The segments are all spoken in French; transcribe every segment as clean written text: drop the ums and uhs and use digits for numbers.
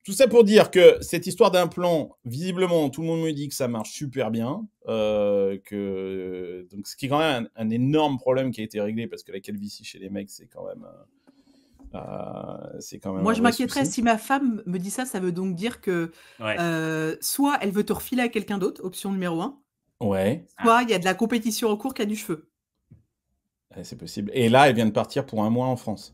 Tout ça pour dire que cette histoire d'implant, visiblement, tout le monde me dit que ça marche super bien. Donc, ce qui est quand même un énorme problème qui a été réglé parce que la calvitie chez les mecs, c'est quand même Moi, un je vrai m'inquiéterais souci. si ma femme me dit ça. Ça veut donc dire que soit elle veut te refiler à quelqu'un d'autre, option numéro 1, Ouais, soit il y a de la compétition en cours qui a du cheveu. c'est possible. Et là, elle vient de partir pour 1 mois en France.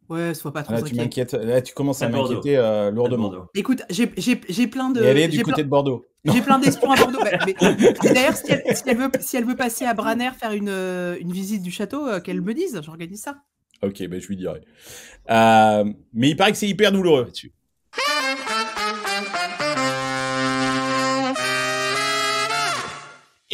Ouais, sois pas trop Là, tu inquiet. m'inquiètes. Là, tu commences à Près de Bordeaux. m'inquiéter lourdement. Bordeaux. Écoute, j'ai plein de. Et elle est du j'ai côté plein- de Bordeaux. J'ai plein d'espions à Bordeaux. Et d'ailleurs, si elle veut passer à Branner faire une visite du château, qu'elle me dise, j'organise ça. Ok, ben je lui dirai. Mais il paraît que c'est hyper douloureux là-dessus.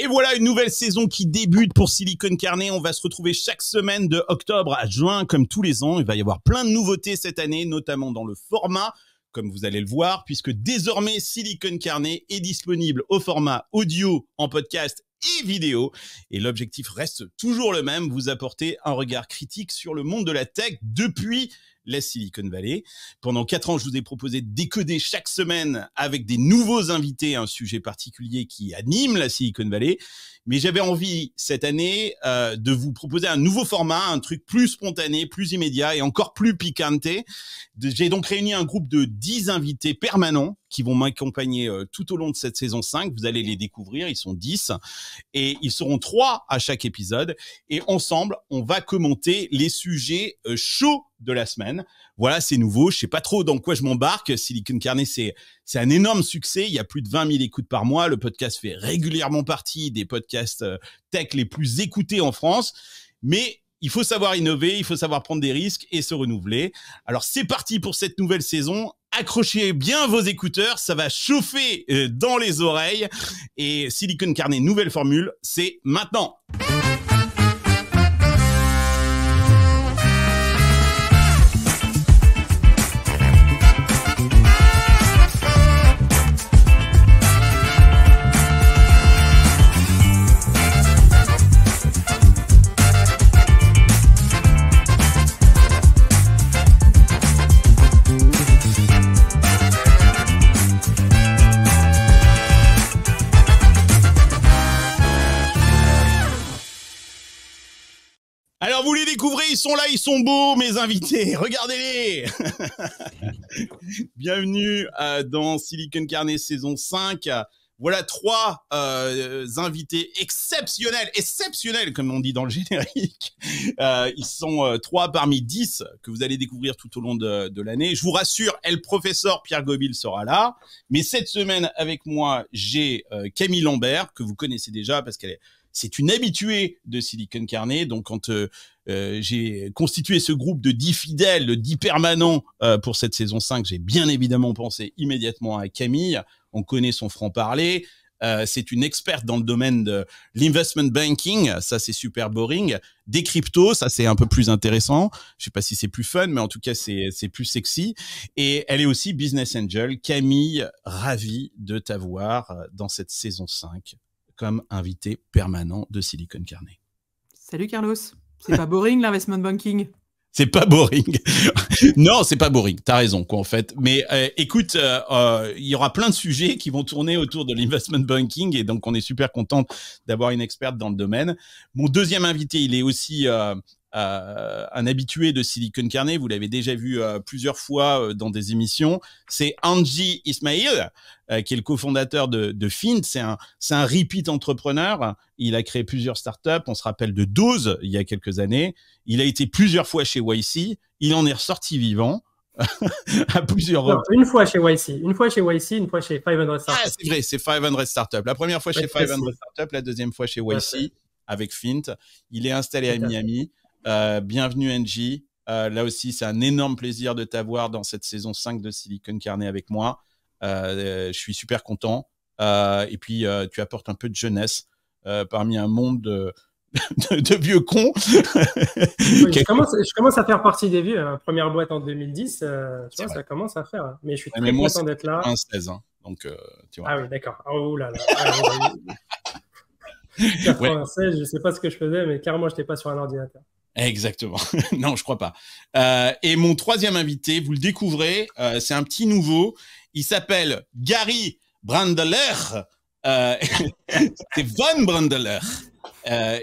Et voilà une nouvelle saison qui débute pour Silicon Carnet. On va se retrouver chaque semaine de octobre à juin, comme tous les ans. Il va y avoir plein de nouveautés cette année, notamment dans le format, comme vous allez le voir, puisque désormais Silicon Carnet est disponible au format audio, en podcast et vidéo. Et l'objectif reste toujours le même, vous apporter un regard critique sur le monde de la tech depuis la Silicon Valley. Pendant 4 ans, je vous ai proposé de décoder chaque semaine avec des nouveaux invités un sujet particulier qui anime la Silicon Valley. Mais j'avais envie cette année de vous proposer un nouveau format, un truc plus spontané, plus immédiat et encore plus picante. J'ai donc réuni un groupe de 10 invités permanents qui vont m'accompagner tout au long de cette saison 5. Vous allez les découvrir, ils sont 10 et ils seront 3 à chaque épisode. Et ensemble, on va commenter les sujets chauds de la semaine. Voilà, c'est nouveau. Je sais pas trop dans quoi je m'embarque. Silicon Carnet, c'est un énorme succès. Il y a plus de 20 000 écoutes par mois. Le podcast fait régulièrement partie des podcasts tech les plus écoutés en France. Mais il faut savoir innover, il faut savoir prendre des risques et se renouveler. Alors, c'est parti pour cette nouvelle saison. Accrochez bien vos écouteurs, ça va chauffer dans les oreilles. Et Silicon Carnet, nouvelle formule, c'est maintenant. Alors vous les découvrez, ils sont là, ils sont beaux, mes invités, regardez-les. Bienvenue dans Silicon Carnet saison 5. Voilà 3 invités exceptionnels comme on dit dans le générique. Ils sont 3 parmi 10 que vous allez découvrir tout au long de l'année. Je vous rassure, le professeur Pierre Gobil sera là. Mais cette semaine avec moi, j'ai Camille Lambert, que vous connaissez déjà parce c'est une habituée de Silicon Carnet. Donc, quand j'ai constitué ce groupe de 10 fidèles, de 10 permanents pour cette saison 5, j'ai bien évidemment pensé immédiatement à Camille. On connaît son franc-parler. C'est une experte dans le domaine de l'investment banking. Ça, c'est super boring. Des cryptos, ça, c'est un peu plus intéressant. Je sais pas si c'est plus fun, mais en tout cas, c'est plus sexy. Et elle est aussi business angel. Camille, ravie de t'avoir dans cette saison 5. Comme invité permanent de Silicon Carnet. Salut Carlos. C'est pas boring l'investment banking? C'est pas boring. Non, c'est pas boring. T'as raison, quoi, en fait. Mais écoute, il y aura plein de sujets qui vont tourner autour de l'investment banking et donc on est super content d'avoir une experte dans le domaine. Mon deuxième invité, il est aussi un habitué de Silicon Carnet. Vous l'avez déjà vu plusieurs fois dans des émissions. C'est Angie Ismail, qui est le cofondateur de Fint. C'est un repeat entrepreneur. Il a créé plusieurs startups. On se rappelle de Dose il y a quelques années. Il a été plusieurs fois chez YC. Il en est ressorti vivant. À plusieurs reprises. Une fois chez YC, une fois chez 500 Startups. Ah, c'est vrai, c'est 500 Startups. La première fois chez 500 Startups, la deuxième fois chez YC avec Fint. Il est installé à Miami. Bienvenue Angie. Là aussi, c'est un énorme plaisir de t'avoir dans cette saison 5 de Silicon Carnet avec moi. Je suis super content. Et puis, tu apportes un peu de jeunesse parmi un monde de vieux cons. Oui, je commence à faire partie des vieux. Première boîte en 2010, tu vois, ça commence à faire. Mais je suis très content d'être là. 16, hein, donc, tu vois. Ah oui, d'accord. Oh là là. 96, je sais pas ce que je faisais, mais carrément, je n'étais pas sur un ordinateur. Exactement. Non, je crois pas. Et mon troisième invité, vous le découvrez, c'est un petit nouveau. Il s'appelle Gary Brandeler. C'est Van Brandeler.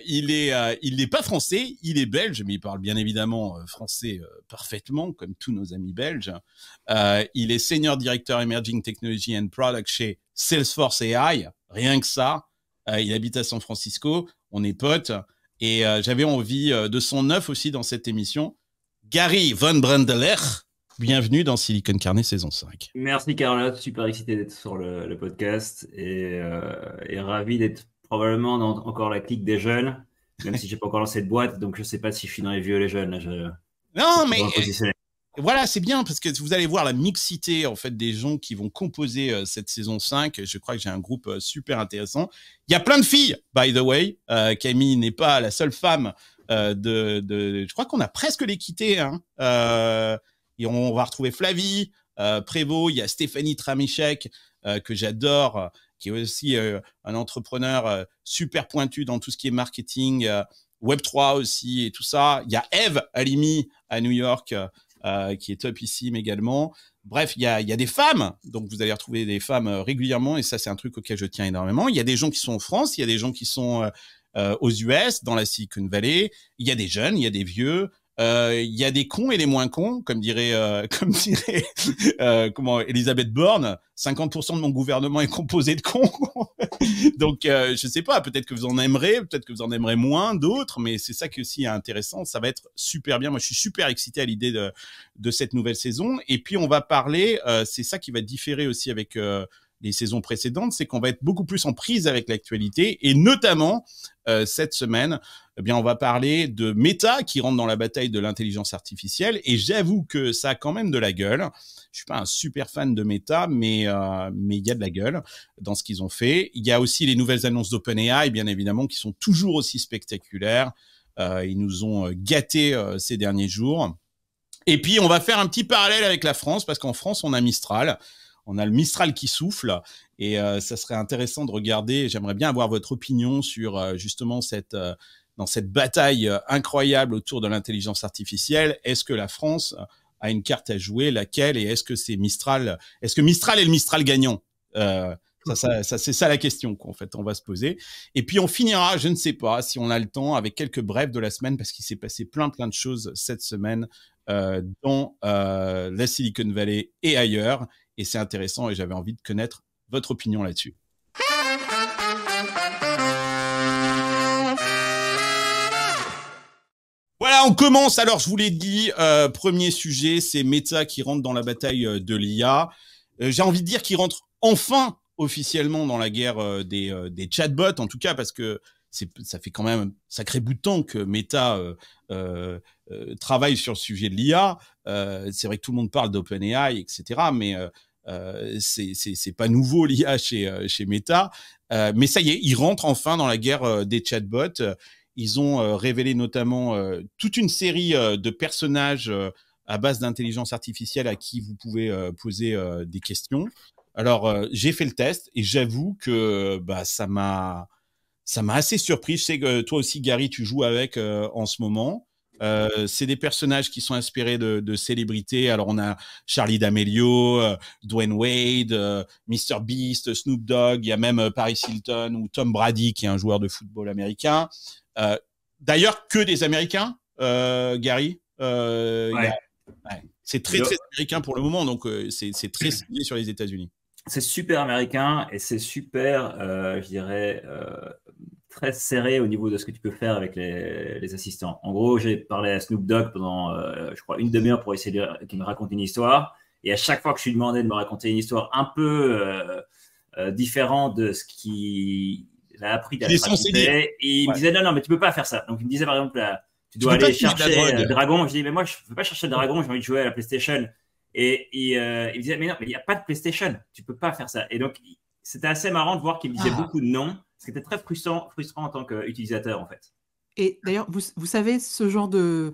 Il est pas français, il est belge, mais il parle bien évidemment français parfaitement, comme tous nos amis belges. Il est Senior Director Emerging Technology and Product chez Salesforce AI. Rien que ça. Il habite à San Francisco. On est potes. Et j'avais envie de son œuf aussi dans cette émission. Gary Van Brandeler, bienvenue dans Silicon Carnet saison 5. Merci Carlotte, super excité d'être sur le podcast et ravi d'être probablement dans encore la clique des jeunes, même si j'ai pas encore lancé de boîte, donc je sais pas si je suis dans les vieux et les jeunes. Là, non, mais voilà, c'est bien parce que vous allez voir la mixité en fait des gens qui vont composer cette saison 5. Je crois que j'ai un groupe super intéressant. Il y a plein de filles, by the way. Camille n'est pas la seule femme je crois qu'on a presque l'équité. Hein. Et on va retrouver Flavie, Prévost. Il y a Stéphanie Tramichek que j'adore, qui est aussi un entrepreneur super pointu dans tout ce qui est marketing, Web3 aussi et tout ça. Il y a Eve Halimi à New York. Qui est topissime également. Bref, il y a des femmes, donc vous allez retrouver des femmes régulièrement, et ça, c'est un truc auquel je tiens énormément. Il y a des gens qui sont en France, il y a des gens qui sont aux US, dans la Silicon Valley. Il y a des jeunes, il y a des vieux. Il y a des cons et des moins cons, comme dirait Elisabeth Borne. 50% de mon gouvernement est composé de cons. Donc, je sais pas, peut-être que vous en aimerez, peut-être que vous en aimerez moins d'autres, mais c'est ça qui aussi est intéressant. Ça va être super bien. Moi, je suis super excité à l'idée de cette nouvelle saison. Et puis, on va parler, c'est ça qui va différer aussi avec les saisons précédentes, c'est qu'on va être beaucoup plus en prise avec l'actualité, et notamment cette semaine, eh bien, on va parler de Meta qui rentre dans la bataille de l'intelligence artificielle, et j'avoue que ça a quand même de la gueule. Je suis pas un super fan de Meta, mais il y a de la gueule dans ce qu'ils ont fait. Il y a aussi les nouvelles annonces d'OpenAI, bien évidemment, qui sont toujours aussi spectaculaires. Ils nous ont gâtés ces derniers jours. Et puis, on va faire un petit parallèle avec la France, parce qu'en France, on a Mistral. On a le Mistral qui souffle, et ça serait intéressant de regarder. J'aimerais bien avoir votre opinion sur justement dans cette bataille incroyable autour de l'intelligence artificielle. Est-ce que la France a une carte à jouer? Laquelle? Et est-ce que Mistral est le Mistral gagnant? C'est ça la question qu'en fait on va se poser. Et puis on finira, je ne sais pas si on a le temps, avec quelques brefs de la semaine, parce qu'il s'est passé plein de choses cette semaine dans la Silicon Valley et ailleurs. Et c'est intéressant, et j'avais envie de connaître votre opinion là-dessus. Voilà, on commence. Alors, je vous l'ai dit, premier sujet, c'est Meta qui rentre dans la bataille de l'IA. J'ai envie de dire qu'il rentre enfin officiellement dans la guerre des chatbots, en tout cas, parce que ça fait quand même un sacré bout de temps que Meta travaille sur le sujet de l'IA. C'est vrai que tout le monde parle d'OpenAI, etc., mais c'est pas nouveau l'IA chez Meta. Mais ça y est, ils rentrent enfin dans la guerre des chatbots. Ils ont révélé notamment toute une série de personnages à base d'intelligence artificielle à qui vous pouvez poser des questions. Alors, j'ai fait le test et j'avoue que ça m'a assez surpris. Je sais que toi aussi, Gary, tu joues avec en ce moment. C'est des personnages qui sont inspirés de célébrités. Alors, on a Charli D'Amelio, Dwayne Wade, Mr. Beast, Snoop Dogg. Il y a même Paris Hilton ou Tom Brady, qui est un joueur de football américain. D'ailleurs, que des Américains, Gary. Ouais. C'est très américain pour le moment, donc c'est très ciblé sur les États-Unis. C'est super américain et c'est super, je dirais, très serré au niveau de ce que tu peux faire avec les assistants. En gros, j'ai parlé à Snoop Dogg pendant, je crois, une demi-heure pour essayer qu'il me raconte une histoire. Et à chaque fois que je lui demandais de me raconter une histoire un peu différente de ce qu'il a appris à raconter, il me disait non, mais tu peux pas faire ça. Donc, il me disait par exemple, tu dois aller chercher le dragon. Je dis, mais moi, je ne veux pas chercher le dragon, j'ai envie de jouer à la PlayStation. Et il me disait, mais non, mais il n'y a pas de PlayStation, tu ne peux pas faire ça. Et donc, c'était assez marrant de voir qu'il me disait beaucoup de non, ce qui était très frustrant en tant qu'utilisateur, en fait. Et d'ailleurs, vous savez, ce genre de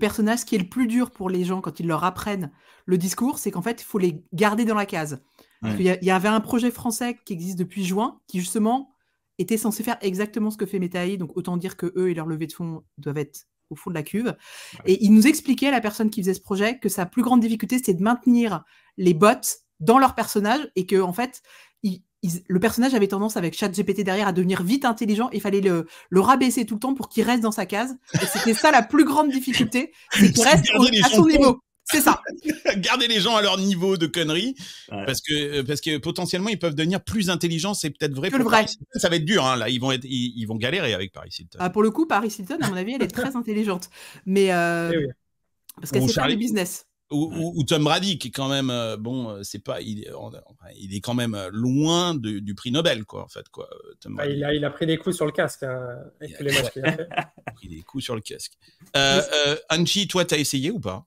personnage, ce qui est le plus dur pour les gens quand ils leur apprennent le discours, c'est qu'en fait, il faut les garder dans la case. Ouais. Il y avait un projet français qui existe depuis juin, qui justement était censé faire exactement ce que fait Meta AI, donc autant dire que eux et leur levée de fonds doivent être au fond de la cuve. Et il nous expliquait, la personne qui faisait ce projet, que sa plus grande difficulté, c'était de maintenir les bots dans leur personnage et que, en fait, le personnage avait tendance, avec ChatGPT derrière, à devenir vite intelligent. Il fallait le rabaisser tout le temps pour qu'il reste dans sa case. Et c'était ça la plus grande difficulté, c'est qu'il reste à son niveau. C'est ça. Garder les gens à leur niveau de conneries, parce que potentiellement ils peuvent devenir plus intelligents. C'est peut-être vrai. Que le vrai. Ça va être dur, hein, là. Ils vont galérer avec Paris Hilton. Pour le coup, Paris Hilton, à mon avis, elle est très intelligente. Mais parce qu'elle sait faire du business. Ou Tom Brady, qui est quand même c'est pas, il est quand même loin du prix Nobel, quoi, en fait, quoi. Tom Brady. Il a pris des coups sur le casque, hein, avec tous les matchs qu'il a fait. Il a pris des coups sur le casque. Angie, toi, t'as essayé ou pas?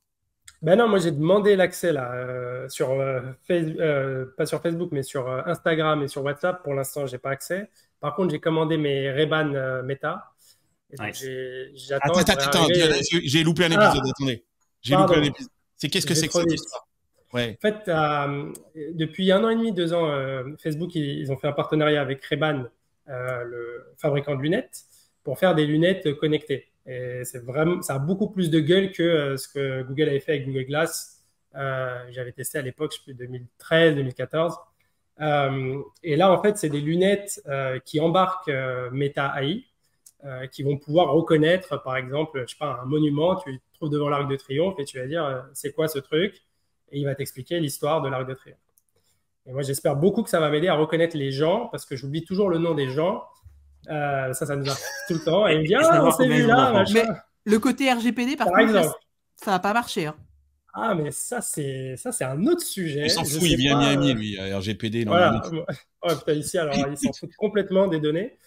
Ben non, moi j'ai demandé l'accès là sur pas sur Facebook, mais sur Instagram et sur WhatsApp. Pour l'instant, j'ai pas accès. Par contre, j'ai commandé mes Ray-Ban Meta. J'attends. Attends, j'ai loupé un épisode. Attendez, j'ai loupé un épisode. Qu'est-ce que c'est que cette histoire? Ouais. En fait, depuis 1 an et demi, 2 ans, Facebook, ils ont fait un partenariat avec Ray-Ban, le fabricant de lunettes, pour faire des lunettes connectées. Et ça a beaucoup plus de gueule que ce que Google avait fait avec Google Glass. J'avais testé à l'époque, je sais plus, 2013, 2014. Et là, en fait, c'est des lunettes qui embarquent Meta AI, qui vont pouvoir reconnaître, par exemple, je sais pas, un monument. Tu te trouves devant l'Arc de Triomphe et tu vas dire c'est quoi ce truc? Et il va t'expliquer l'histoire de l'Arc de Triomphe. Et moi, j'espère beaucoup que ça va m'aider à reconnaître les gens, parce que j'oublie toujours le nom des gens. Ça nous arrive tout le temps. Et il me dit on s'est vu là, machin. Mais le côté RGPD, par contre, ça va pas marcher. Hein. Ah, mais ça, c'est un autre sujet. Il s'en fout, il vient à Miami, lui, à RGPD. Voilà. Putain, ici, alors, ils s'en foutent complètement des données.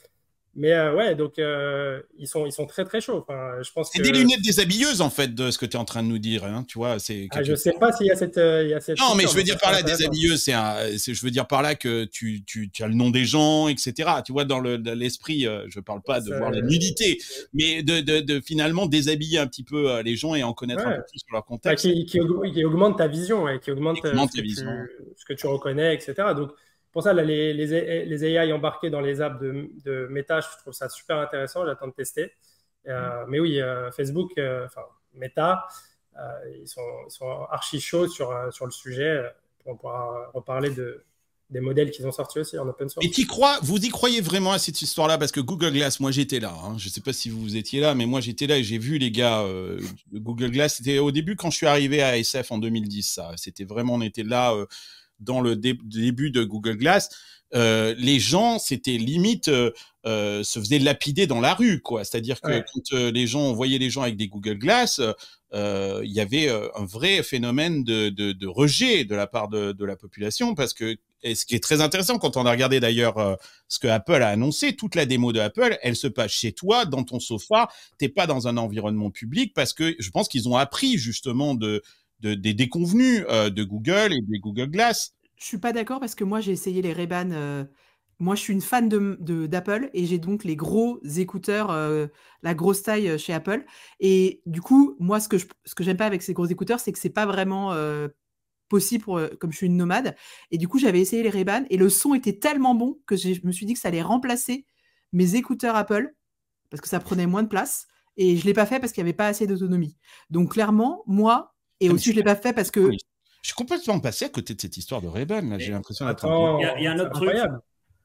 Mais donc ils sont très très chauds. Enfin, je pense c'est des lunettes déshabilleuses en fait de ce que tu es en train de nous dire, hein, tu vois. Je sais pas s'il y a cette. Non, mais je veux dire par là déshabilleuses, je veux dire par là que tu as le nom des gens, etc. Tu vois, dans l'esprit, je parle pas de voir la nudité, mais de finalement déshabiller un petit peu les gens et en connaître un peu plus sur leur contexte. Qui augmente ta vision, qui augmente ce que tu reconnais, etc. Donc pour ça, là, les AI embarqués dans les apps de Meta, je trouve ça super intéressant. J'attends de tester. Mais oui, Facebook, Meta, ils sont archi chauds sur le sujet. On pourra reparler des modèles qu'ils ont sortis aussi en open source. Et vous y croyez vraiment à cette histoire-là? Parce que Google Glass, moi j'étais là. Hein. Je ne sais pas si vous étiez là, mais moi j'étais là et j'ai vu les gars de Google Glass. C'était au début quand je suis arrivé à SF en 2010. Ça, c'était vraiment, on était là. Dans le début de Google Glass, les gens, c'était limite, se faisaient lapider dans la rue, quoi. C'est-à-dire que quand les gens, on voyait les gens avec des Google Glass, il y avait un vrai phénomène de rejet de la part de la population, parce que, et ce qui est très intéressant quand on a regardé d'ailleurs ce que Apple a annoncé, toute la démo de Apple, elle se passe chez toi, dans ton sofa, t'es pas dans un environnement public, parce que je pense qu'ils ont appris justement des déconvenus de Google et des Google Glass. Je suis pas d'accord parce que moi j'ai essayé les Ray-Ban. Moi je suis une fan d'Apple et j'ai donc les gros écouteurs, la grosse taille chez Apple. Et du coup, moi ce que j'aime pas avec ces gros écouteurs, c'est que c'est pas vraiment possible comme je suis une nomade. Et du coup, j'avais essayé les Ray-Ban et le son était tellement bon que je me suis dit que ça allait remplacer mes écouteurs Apple parce que ça prenait moins de place. Et je l'ai pas fait parce qu'il n'y avait pas assez d'autonomie. Donc clairement, moi, et aussi je l'ai pas fait parce que... Je suis complètement passé à côté de cette histoire de Ray-Ban. J'ai l'impression d'être il y a un autre truc.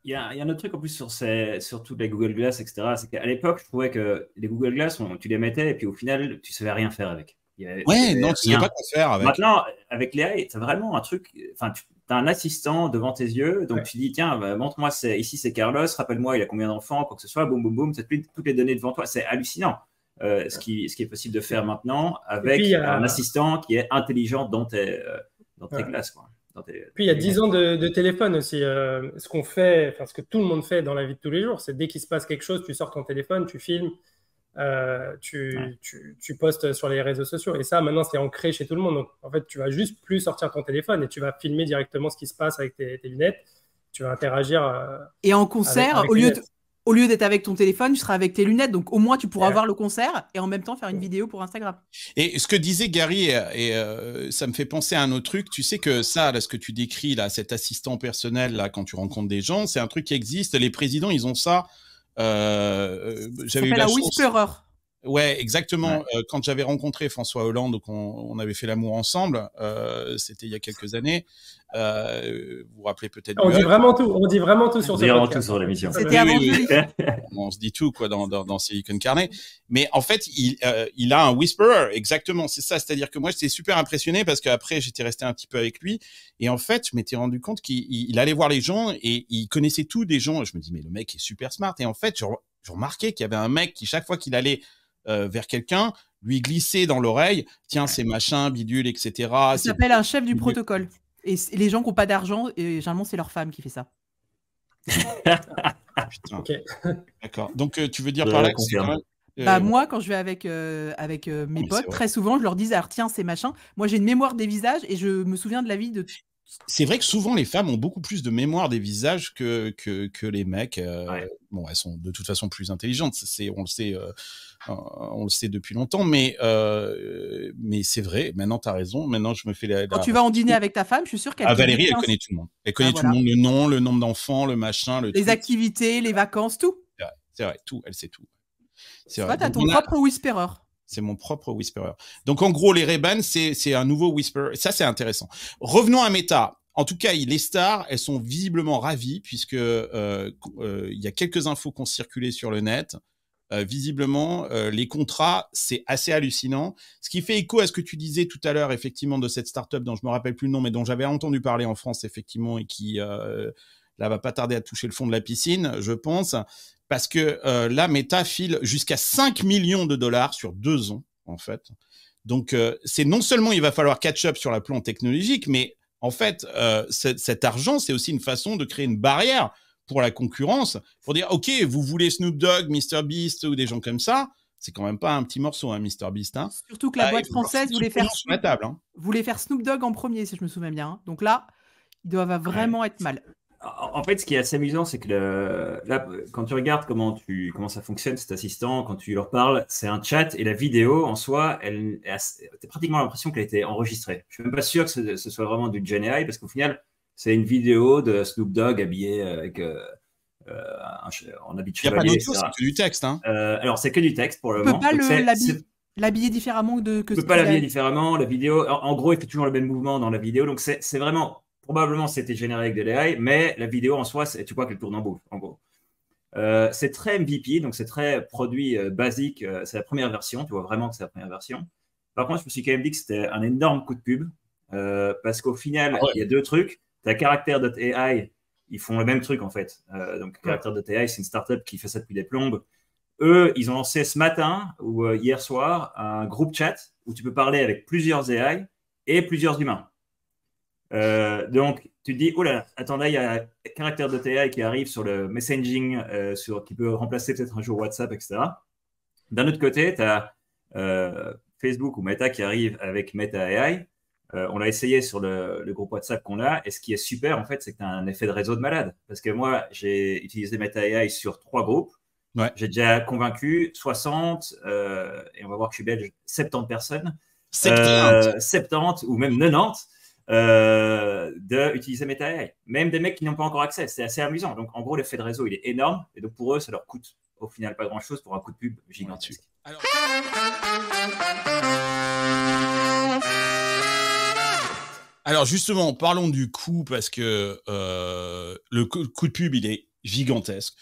Il y a un autre truc en plus sur toutes les Google Glass, etc. C'est qu'à l'époque, je trouvais que les Google Glass, tu les mettais et puis au final, tu savais rien faire avec. Tu savais pas quoi faire avec. Maintenant, avec l'AI, tu as vraiment un truc. Enfin, tu as un assistant devant tes yeux, donc tu dis tiens, montre-moi, ici c'est Carlos, rappelle-moi, il a combien d'enfants, quoi que ce soit, boum, boum, boum, tu as toutes les données devant toi. C'est hallucinant. Ce qui est possible de faire maintenant avec un assistant qui est intelligent dans tes classes, quoi. Puis il y a 10 ans de téléphone aussi. Ce qu'on fait, ce que tout le monde fait dans la vie de tous les jours, c'est dès qu'il se passe quelque chose, tu sors ton téléphone, tu filmes, tu postes sur les réseaux sociaux. Et ça, maintenant, c'est ancré chez tout le monde. Donc, en fait, tu vas juste plus sortir ton téléphone et tu vas filmer directement ce qui se passe avec tes lunettes. Tu vas interagir. Et en concert, avec au lieu d'être avec ton téléphone, tu seras avec tes lunettes. Donc, au moins, tu pourras voir le concert et en même temps faire une vidéo pour Instagram. Et ce que disait Gary, ça me fait penser à un autre truc. Tu sais que ça, là, ce que tu décris, là, cet assistant personnel, là, quand tu rencontres des gens, c'est un truc qui existe. Les présidents, ils ont ça. Ça s'appelle un whisperer. Ouais, exactement. Quand j'avais rencontré François Hollande, donc on avait fait l'amour ensemble, c'était il y a quelques années. Vous vous rappelez peut-être. On dit vraiment tout. On dit vraiment tout sur ce podcast. On dit vraiment tout sur l'émission. C'était avant Julie. On se dit tout quoi dans Silicon Carnet. Mais en fait, il a un whisperer. Exactement, c'est ça. C'est-à-dire que moi, j'étais super impressionné parce qu'après, j'étais resté un petit peu avec lui. Et en fait, je m'étais rendu compte qu'il allait voir les gens et il connaissait tout des gens. Et je me dis, mais le mec est super smart. Et en fait, je remarquais qu'il y avait un mec qui, chaque fois qu'il allait vers quelqu'un, lui glisser dans l'oreille, tiens, c'est machin, bidule, etc. Ça s'appelle un chef du protocole. Et les gens qui n'ont pas d'argent, et généralement, c'est leur femme qui fait ça. Putain. Okay. D'accord. Donc, tu veux dire par là que c'est quand même, moi, quand je vais avec mes potes, très souvent, je leur dis, alors tiens, c'est machin. Moi, j'ai une mémoire des visages et je me souviens de la vie de... C'est vrai que souvent, les femmes ont beaucoup plus de mémoire des visages que les mecs. Bon, elles sont de toute façon plus intelligentes. On le sait depuis longtemps, mais c'est vrai. Maintenant, tu as raison. Maintenant, je me fais Quand tu vas en dîner avec ta femme, je suis sûr qu'elle... Valérie, elle connaît tout le monde. Elle connaît tout le monde, le nom, le nombre d'enfants, le machin, les activités, les vacances, tout. C'est vrai, tout. Elle sait tout. Toi, tu as ton propre whisperer. C'est mon propre whisperer. Donc, en gros, les Ray-Ban, c'est un nouveau whisperer. Ça, c'est intéressant. Revenons à Meta. En tout cas, les stars, elles sont visiblement ravies puisque y a quelques infos qui ont circulé sur le net. Visiblement, les contrats, c'est assez hallucinant. Ce qui fait écho à ce que tu disais tout à l'heure, effectivement, de cette startup dont je me rappelle plus le nom, mais dont j'avais entendu parler en France, effectivement, et qui là va pas tarder à toucher le fond de la piscine, je pense, parce que là, Meta file jusqu'à 5 millions de dollars sur 2 ans, en fait. Donc, c'est non seulement il va falloir catch-up sur la plan technologique, mais en fait, cet argent, c'est aussi une façon de créer une barrière pour la concurrence, pour dire, OK, vous voulez Snoop Dogg, MrBeast ou des gens comme ça, c'est quand même pas un petit morceau, hein, MrBeast. Hein. Surtout que la boîte française voulait faire Snoop Dogg en premier, si je me souviens bien. Hein. Donc là, ils doivent vraiment être mal. En fait, ce qui est assez amusant, c'est que là, quand tu regardes comment ça fonctionne, cet assistant, quand tu leur parles, c'est un chat et la vidéo, en soi, t'as pratiquement l'impression qu'elle a été enregistrée. Je suis même pas sûr que ce soit vraiment du Gen AI, parce qu'au final, c'est une vidéo de Snoop Dogg habillé avec en habit de chevalier. Il n'y a pas d'autre chose, c'est que du texte. Hein. Alors, c'est que du texte pour le moment. On peut pas l'habiller différemment que tu peux pas l'habiller différemment. La vidéo, en gros, il fait toujours le même mouvement dans la vidéo. Donc, c'est vraiment, probablement, c'était généré avec de l'AI, mais la vidéo en soi, tu vois qu'elle tourne en boucle, en gros. C'est très MVP, donc c'est très produit basique. C'est la première version. Tu vois vraiment que c'est la première version. Par contre, je me suis quand même dit que c'était un énorme coup de pub parce qu'au final, il y a 2 trucs. Tu as Character.ai, ils font le même truc en fait. Donc Character.ai, c'est une startup qui fait ça depuis des plombes. Eux, ils ont lancé ce matin ou hier soir un groupe chat où tu peux parler avec plusieurs AI et plusieurs humains. Donc tu te dis, oh là là, attends, là il y a Character.ai qui arrive sur le messaging, qui peut remplacer peut-être un jour WhatsApp, etc. D'un autre côté, tu as Facebook ou Meta qui arrive avec Meta AI. On l'a essayé sur le groupe WhatsApp qu'on a. Et ce qui est super, en fait, c'est que tu as un effet de réseau de malade. Parce que moi, j'ai utilisé Meta AI sur 3 groupes. Ouais. J'ai déjà convaincu 60, et on va voir que je suis belge, 70 personnes. 70 ou même 90 d'utiliser Meta AI. Même des mecs qui n'ont pas encore accès. C'est assez amusant. Donc, en gros, l'effet de réseau, il est énorme. Et donc, pour eux, ça leur coûte au final pas grand-chose pour un coup de pub gigantesque. Alors justement, parlons du coût parce que le coût de pub, il est gigantesque.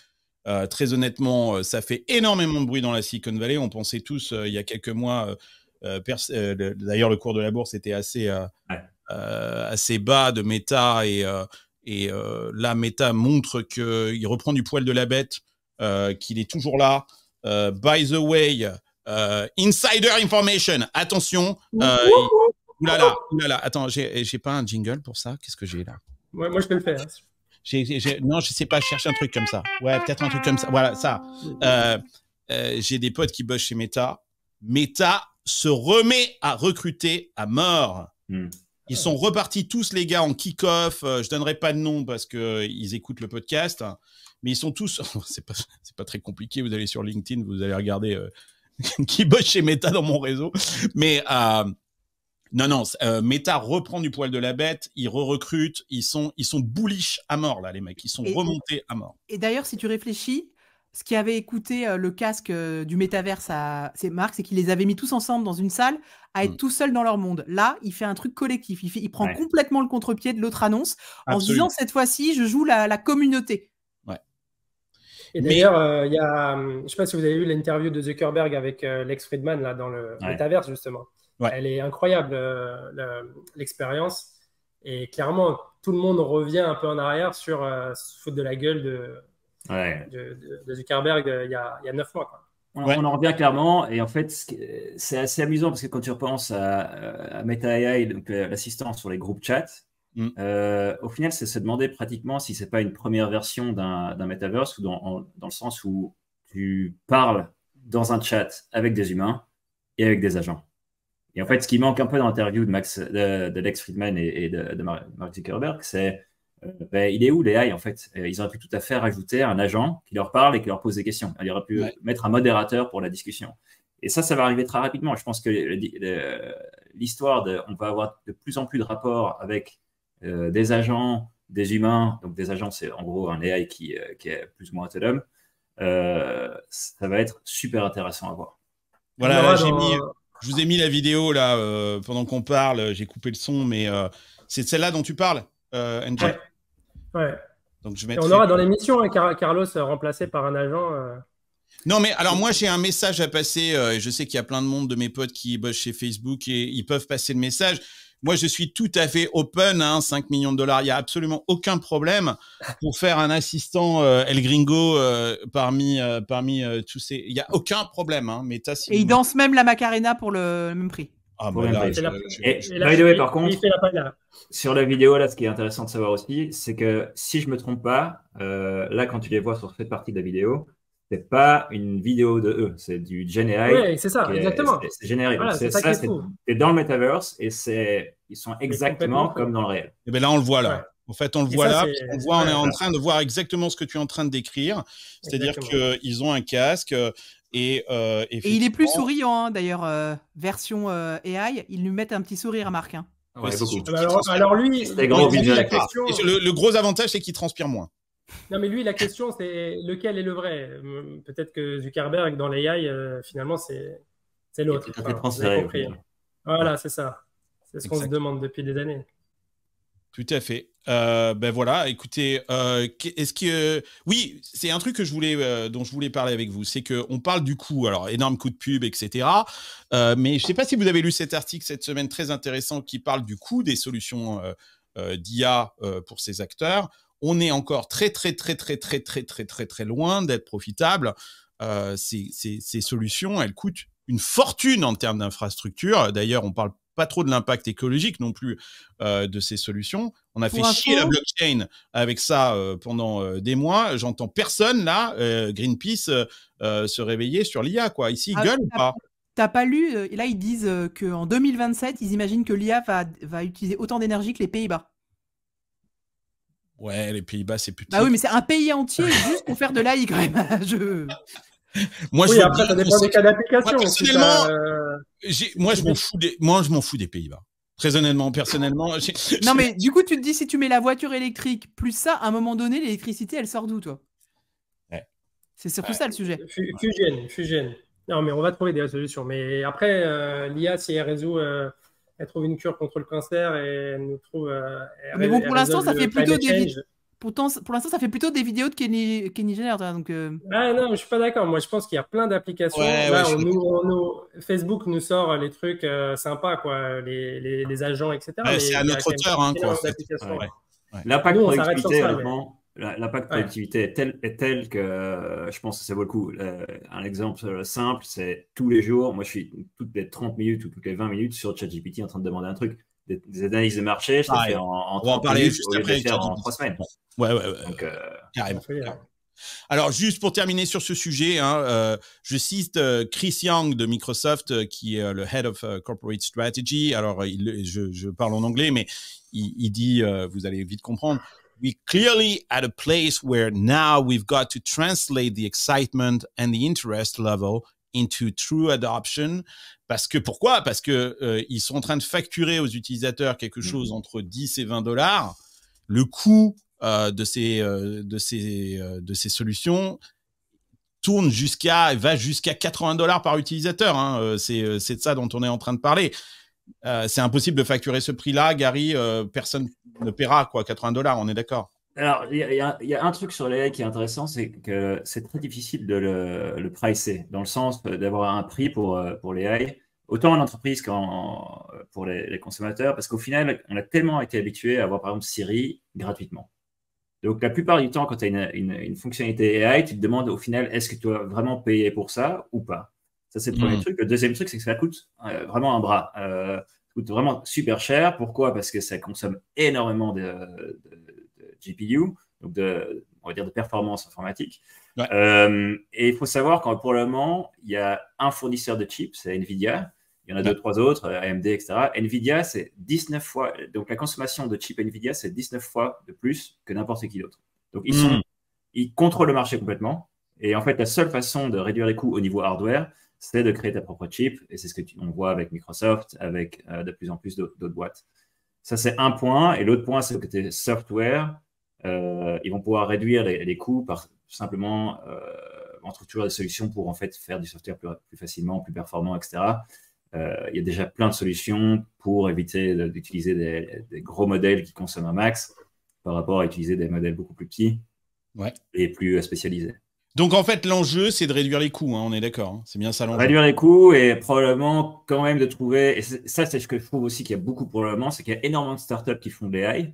Très honnêtement, ça fait énormément de bruit dans la Silicon Valley. On pensait tous il y a quelques mois, d'ailleurs le cours de la bourse était assez bas de Meta et là Meta montre qu'il reprend du poil de la bête, qu'il est toujours là. By the way, insider information, attention. Oulala, attends, j'ai pas un jingle pour ça. Qu'est-ce que j'ai là? Ouais, moi je peux le faire. Non, je sais pas, je cherche un truc comme ça. Ouais, peut-être un truc comme ça. Voilà, ça. J'ai des potes qui bossent chez Meta. Meta se remet à recruter à mort. Ils sont repartis tous les gars en kick-off. Je donnerai pas de nom parce que ils écoutent le podcast, mais ils sont tous. C'est pas très compliqué. Vous allez sur LinkedIn, vous allez regarder qui bosse chez Meta dans mon réseau. Mais non, Meta reprend du poil de la bête, ils recrutent, ils sont bullish à mort là, les mecs, ils sont remontés à mort. Et d'ailleurs, si tu réfléchis, ce qui avait écouté le casque du métaverse c'est Mark, c'est qu'il les avait mis tous ensemble dans une salle à être tout seul dans leur monde. Là, il fait un truc collectif. Il prend complètement le contre-pied de l'autre annonce en se disant cette fois-ci, je joue la communauté. Et d'ailleurs, il y a, je ne sais pas si vous avez vu l'interview de Zuckerberg avec Lex Fridman là, dans le métaverse, justement. Elle est incroyable, l'expérience. Et clairement, tout le monde revient un peu en arrière sur se foutre de la gueule de Zuckerberg il y a 9 mois. Quoi. On en revient clairement. Et en fait, c'est assez amusant parce que quand tu repenses à Meta AI, donc l'assistant sur les groupes chat, au final, c'est se demander pratiquement si c'est pas une première version d'un metaverse ou dans le sens où tu parles dans un chat avec des humains et avec des agents. Et en fait, ce qui manque un peu dans l'interview de Lex Fridman et de Mark Zuckerberg, c'est il est où l'AI en fait? Ils auraient pu tout à fait rajouter un agent qui leur parle et qui leur pose des questions. Ils auraient pu mettre un modérateur pour la discussion. Et ça va arriver très rapidement. Je pense que l'histoire on va avoir de plus en plus de rapports avec des agents, des humains. Donc des agents, c'est en gros un AI qui est plus ou moins autonome. Ça va être super intéressant à voir. Voilà, là, je vous ai mis la vidéo là pendant qu'on parle. J'ai coupé le son, mais c'est celle-là dont tu parles, NJ. Ouais. Donc on aura dans l'émission Carlos remplacé par un agent. Non, mais alors moi, j'ai un message à passer. Je sais qu'il y a plein de monde de mes potes qui bossent chez Facebook et ils peuvent passer le message. Moi, je suis tout à fait open, 5 millions de dollars. Il n'y a absolument aucun problème pour faire un assistant El Gringo parmi tous ces... Il n'y a aucun problème. Mais et il danse même la Macarena pour le même prix. Ah, bah là, by the way, par contre, sur la vidéo, là, ce qui est intéressant de savoir aussi, c'est que si je me trompe pas, là, quand tu les vois sur cette partie de la vidéo, c'est pas une vidéo de eux, c'est du Gen AI. Oui, c'est ça, exactement. C'est généré. Voilà, c'est dans le metaverse et ils sont exactement comme dans le réel. Et bien là, on le voit là. Ouais. En fait, on le voit là. On est en train de voir exactement ce que tu es en train de décrire. C'est-à-dire qu'ils ont un casque. Et il est plus souriant, d'ailleurs, version AI, ils lui mettent un petit sourire à Marc. Ouais, alors lui, la question... le gros avantage, c'est qu'il transpire moins. Non, mais lui, la question, c'est lequel est le vrai? Peut-être que Zuckerberg, dans l'AI, finalement, c'est l'autre. Voilà, c'est ça. C'est ce qu'on se demande depuis des années. Tout à fait. Ben voilà, écoutez, est-ce que... Oui, c'est un truc que dont je voulais parler avec vous. C'est qu'on parle du coût, alors énorme coût de pub, etc. Mais je ne sais pas si vous avez lu cet article cette semaine très intéressant qui parle du coût des solutions d'IA pour ces acteurs. On est encore très loin d'être profitable. Ces solutions, elles coûtent une fortune en termes d'infrastructure. D'ailleurs, on parle pas trop de l'impact écologique non plus de ces solutions. On a fait chier la blockchain avec ça pendant des mois. J'entends personne là, Greenpeace, se réveiller sur l'IA, quoi. Ici, ils gueulent ou pas? T'as pas lu, là ils disent qu'en 2027, ils imaginent que l'IA va utiliser autant d'énergie que les Pays-Bas. Ouais, les Pays-Bas, c'est plus... Bah oui, mais c'est un pays entier juste pour faire de l'AI quand même. Moi, oui, après, ça dépend des cas d'application. Moi, je m'en fous des Pays-Bas. Très honnêtement, personnellement. Non, mais du coup, tu te dis, si tu mets la voiture électrique plus ça, à un moment donné, l'électricité, elle sort d'où, toi? Ouais. C'est surtout ça le sujet. Fusion. Non, mais on va trouver des solutions. Mais après, l'IA, si elle résout... elle trouve une cure contre le cancer et elle nous trouve. Mais bon, pour l'instant, ça fait plutôt des vidéos. Pour l'instant, ça fait plutôt des vidéos de Kenny Jenner. Donc, Ah non, je suis pas d'accord. Moi, je pense qu'il y a plein d'applications. Facebook nous sort les trucs sympas, quoi, les agents, etc. C'est à notre hauteur, hein, quoi. L'impact productivité, honnêtement. L'impact productivité est tel que je pense que ça vaut le coup. Un exemple simple, c'est tous les jours, moi je suis toutes les 30 minutes ou toutes les 20 minutes sur ChatGPT en train de demander un truc. Des analyses de marché, je le fais en 30 minutes au lieu de le faire en 3 semaines. Ouais. Donc, carrément. Alors, juste pour terminer sur ce sujet, je cite Chris Young de Microsoft, qui est le Head of Corporate Strategy. Alors, je parle en anglais, mais il dit, vous allez vite comprendre, we're clearly at a place where now we've got to translate the excitement and the interest level into true adoption. Pourquoi? Parce que ils sont en train de facturer aux utilisateurs quelque chose entre 10 et 20 $. Le coût de ces solutions, va jusqu'à $80 par utilisateur. Hein. C'est de ça dont on est en train de parler. C'est impossible de facturer ce prix-là, Gary. Personne ne paiera quoi, $80. On est d'accord. Alors, il y a un truc sur l'AI qui est intéressant, c'est que c'est très difficile de le pricer, dans le sens d'avoir un prix pour l'AI, autant en entreprise pour les consommateurs, parce qu'au final, on a tellement été habitué à avoir, par exemple, Siri gratuitement. Donc, la plupart du temps, quand tu as une fonctionnalité AI, tu te demandes au final, est-ce que tu dois vraiment payer pour ça ou pas? Ça, c'est le premier truc. Le deuxième truc, c'est que ça coûte vraiment un bras. Ça coûte vraiment super cher. Pourquoi? Parce que ça consomme énormément de GPU, donc on va dire de performance informatique. Ouais. Et il faut savoir qu'en pour le moment, il y a un fournisseur de chips, c'est NVIDIA. Il y en a 2-3 autres, AMD, etc. NVIDIA, c'est 19 fois. Donc, la consommation de chips NVIDIA, c'est 19 fois de plus que n'importe qui d'autre. Donc, ils contrôlent le marché complètement. Et en fait, la seule façon de réduire les coûts au niveau hardware, c'est de créer ta propre chip. Et c'est ce qu'on voit avec Microsoft, avec de plus en plus d'autres boîtes. Ça, c'est un point. Et l'autre point, c'est le côté software. Ils vont pouvoir réduire les coûts par simplement on trouve toujours des solutions pour en fait faire du software plus facilement, plus performant, etc. Il y a déjà plein de solutions pour éviter d'utiliser des gros modèles qui consomment un max par rapport à utiliser des modèles beaucoup plus petits et plus spécialisés. Donc en fait, l'enjeu, c'est de réduire les coûts, hein, on est d'accord. Hein. C'est bien ça l'enjeu. Réduire les coûts et probablement quand même de trouver, et ça c'est ce que je trouve aussi qu'il y a beaucoup probablement, c'est qu'il y a énormément de startups qui font de l'AI,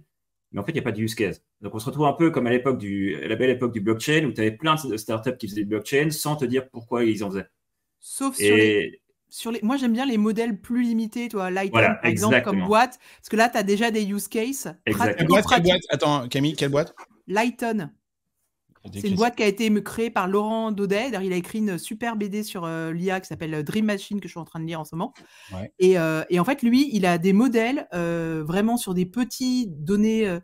mais en fait, il n'y a pas de use case. Donc on se retrouve un peu comme à la belle époque du blockchain, où tu avais plein de startups qui faisaient du blockchain sans te dire pourquoi ils en faisaient. Sauf sur les... Moi, j'aime bien les modèles plus limités, toi, Lighton, voilà, par exemple, comme boîte. Parce que là, tu as déjà des use cases. Quelle boîte Attends, Camille, quelle boîte? Lighton. C'est une boîte qui a été créée par Laurent Daudet. D'ailleurs, il a écrit une super BD sur l'IA qui s'appelle Dream Machine, que je suis en train de lire en ce moment. Ouais. Et en fait, lui, il a des modèles vraiment sur des petits données,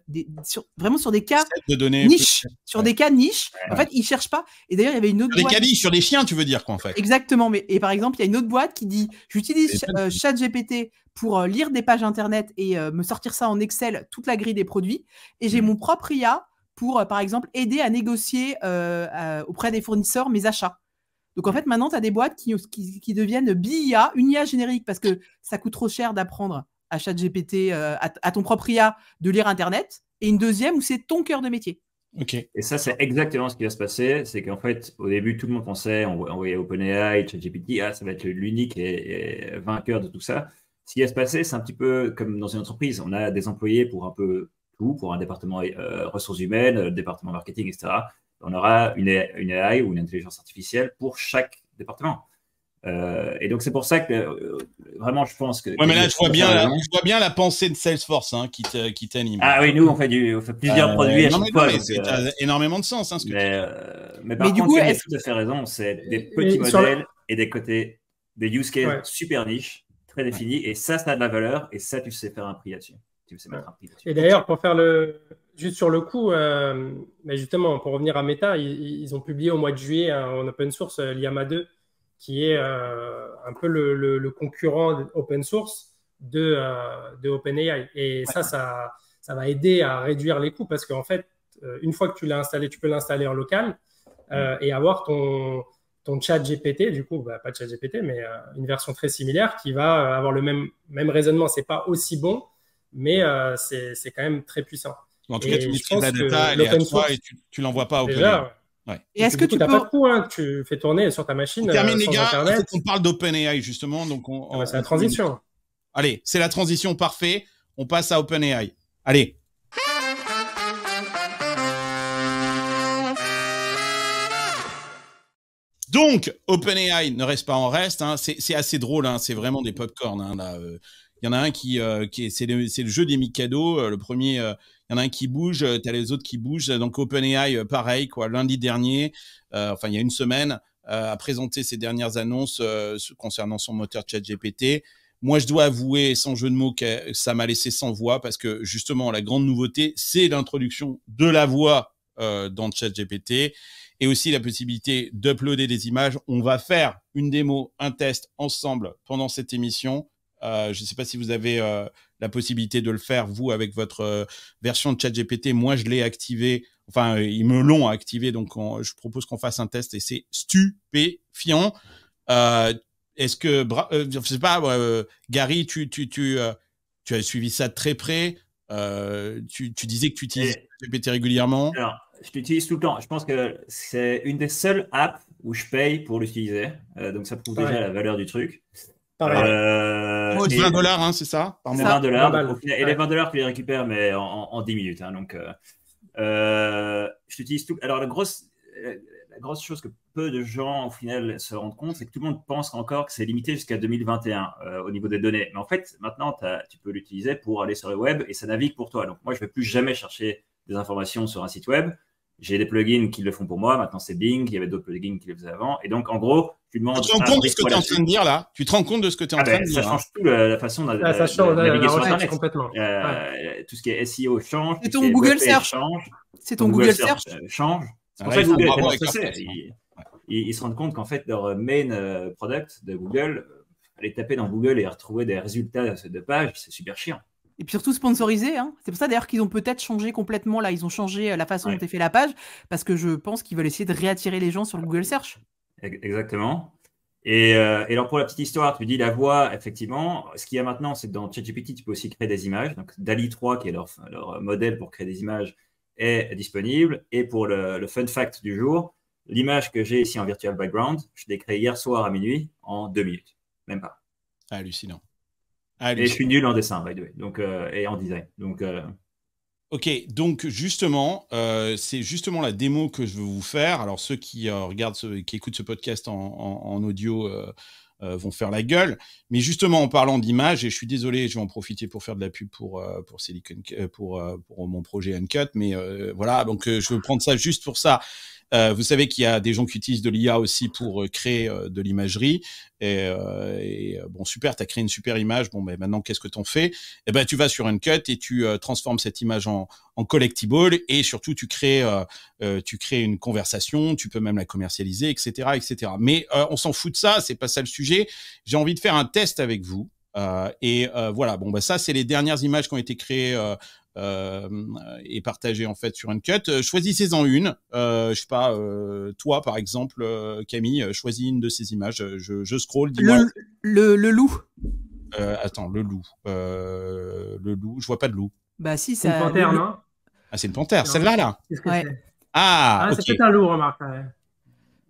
vraiment sur des cas niches. Sur des cas niches. Ouais. En fait, il ne cherche pas. Et d'ailleurs, il y avait une autre boîte. Des cas niches, sur des chiens, tu veux dire, quoi, en fait. Exactement. Et par exemple, il y a une autre boîte qui dit j'utilise ChatGPT pour lire des pages Internet et me sortir ça en Excel, toute la grille des produits. Et j'ai mon propre IA pour, par exemple, aider à négocier auprès des fournisseurs mes achats. Donc, en fait, maintenant, tu as des boîtes qui deviennent BIA, une IA générique, parce que ça coûte trop cher d'apprendre à ChatGPT, à ton propre IA, de lire Internet. Et une deuxième où c'est ton cœur de métier. Okay. Et ça, c'est exactement ce qui va se passer. C'est qu'en fait, au début, tout le monde pensait, on voyait OpenAI, ChatGPT, ça va être l'unique et vainqueur de tout ça. Ce qui va se passer, c'est un petit peu comme dans une entreprise. On a des employés pour un peu pour un département ressources humaines, département marketing, etc. On aura une AI ou une intelligence artificielle pour chaque département. Et donc, c'est pour ça que vraiment, je pense que... Ouais, mais là, je vois bien la pensée de Salesforce qui t'anime. Ah oui, nous, on fait plusieurs produits à chaque fois. Ça a énormément de sens. Hein, ce que mais par contre, tu as tout à fait raison. C'est des petits modèles et des use cases super niches, très définis. Et ça a de la valeur. Et ça, tu sais faire un prix là-dessus. Et d'ailleurs, pour faire juste sur le coup, mais justement, pour revenir à Meta, ils ont publié au mois de juillet en open source Llama 2, qui est un peu le concurrent open source de OpenAI. Et ça va aider à réduire les coûts parce qu'en fait, une fois que tu l'as installé, tu peux l'installer en local et avoir ton chat GPT, du coup, pas chat GPT, mais une version très similaire qui va avoir le même raisonnement. C'est pas aussi bon, mais c'est quand même très puissant. En tout cas, tu maîtrises la data, elle est à toi et tu l'envoies pas au OpenAI. Ouais. Et est-ce que tu n'as pas de coût, hein, que tu fais tourner sur ta machine? On termine, les gars. Internet. On parle d'OpenAI, justement. Donc c'est la transition. Allez, c'est la transition parfaite. On passe à OpenAI. Allez. Donc, OpenAI ne reste pas en reste. Hein. C'est assez drôle. Hein. C'est vraiment des popcorn. Hein, là. Il y en a un c'est le jeu des Mikado. Le premier, il y en a un qui bouge, t'as les autres qui bougent. Donc OpenAI, pareil, quoi. Lundi dernier, enfin il y a une semaine, a présenté ses dernières annonces concernant son moteur ChatGPT. Moi, je dois avouer, sans jeu de mots, que ça m'a laissé sans voix parce que justement, la grande nouveauté, c'est l'introduction de la voix dans ChatGPT et aussi la possibilité d'uploader des images. On va faire une démo, un test ensemble pendant cette émission. Je ne sais pas si vous avez la possibilité de le faire, vous, avec votre version de ChatGPT. Moi, je l'ai activé. Enfin, ils me l'ont activé, donc je propose qu'on fasse un test et c'est stupéfiant. Est-ce que, je sais pas, Gary, tu as suivi ça de très près. Tu disais que tu utilises GPT régulièrement. Alors, je l'utilise tout le temps. Je pense que c'est une des seules apps où je paye pour l'utiliser. Donc, ça prouve déjà la valeur du truc. Pareil. $20, hein, c'est ça? Par mois. $20. Et les $20, tu les récupères, mais en 10 minutes. Hein, donc, je l'utilise tout. Alors, la grosse chose que peu de gens, au final, se rendent compte, c'est que tout le monde pense encore que c'est limité jusqu'à 2021 au niveau des données. Mais en fait, maintenant, tu peux l'utiliser pour aller sur le web et ça navigue pour toi. Donc, moi, je ne vais plus jamais chercher des informations sur un site web. J'ai des plugins qui le font pour moi. Maintenant, c'est Bing. Il y avait d'autres plugins qui le faisaient avant. Et donc, en gros, tu demandes. Tu te rends compte de ce que tu es en train de dire là? Tu te rends compte de ce que tu es en train de dire? Ça change tout la façon de ça change naviguer sur recherche Internet. complètement. Tout ce qui est SEO change. C'est ton Google Search. C'est ton Google Search. Change. C'est pour ça que Google ils se rendent compte qu'en fait, leur main product de Google, aller taper dans Google et retrouver des résultats de page, c'est super chiant. Et puis surtout sponsorisé. Hein. C'est pour ça d'ailleurs qu'ils ont peut-être changé complètement. Là, ils ont changé la façon dont est fait la page parce que je pense qu'ils veulent essayer de réattirer les gens sur le Google Search. Exactement. Et alors, pour la petite histoire, tu dis la voix, effectivement. Ce qu'il y a maintenant, c'est que dans ChatGPT, tu peux aussi créer des images. Donc, DALL-E 3, qui est leur modèle pour créer des images, est disponible. Et pour le fun fact du jour, l'image que j'ai ici en virtual background, je l'ai créée hier soir à minuit en 2 minutes. Même pas. Hallucinant. Et je suis nul en dessin, by the way. Donc, et en design. Donc, Ok, donc justement, c'est justement la démo que je veux vous faire. Alors ceux qui qui écoutent ce podcast en audio vont faire la gueule. Mais justement, en parlant d'images, et je suis désolé, je vais en profiter pour faire de la pub pour mon projet Uncut. Mais voilà, donc je veux prendre ça juste pour ça. Vous savez qu'il y a des gens qui utilisent de l'IA aussi pour créer de l'imagerie. Et bon, super, tu as créé une super image. Bon, ben maintenant, qu'est-ce que t'en fais? Eh ben, tu vas sur Uncut et tu transformes cette image en collectible et surtout, tu crées une conversation. Tu peux même la commercialiser, etc., etc. Mais on s'en fout de ça. C'est pas ça le sujet. J'ai envie de faire un test avec vous. Voilà. Bon, ben ça, c'est les dernières images qui ont été créées et partagées en fait sur Uncut. Choisissez-en une. Je sais pas, toi par exemple, Camille, choisis une de ces images. Je scroll. Dis-moi. Le loup. Attends, le loup. Le loup. Je vois pas de loup. Bah si, c'est une panthère, non? Ah, c'est une panthère. Celle-là, là. Qu'est-ce que ouais. c'est? Ah, ok. C'est peut-être un loup, remarque.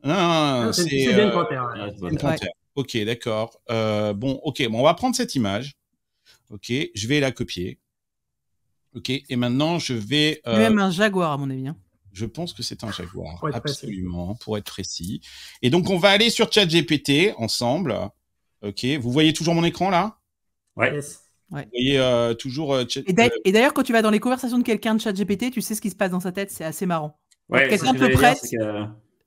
Non, c'est bien une panthère. Une panthère. Ok, d'accord. Bon, on va prendre cette image. Ok, je vais la copier. Ok, et maintenant je vais. Même un jaguar à mon avis. Hein. Je pense que c'est un jaguar, pour absolument, pour être précis. Et donc on va aller sur ChatGPT ensemble. Ok, vous voyez toujours mon écran là? Ouais. Yes. Ouais. Vous voyez toujours. Et d'ailleurs, quand tu vas dans les conversations de quelqu'un de ChatGPT, tu sais ce qui se passe dans sa tête, c'est assez marrant. Ouais, quelqu'un te prête.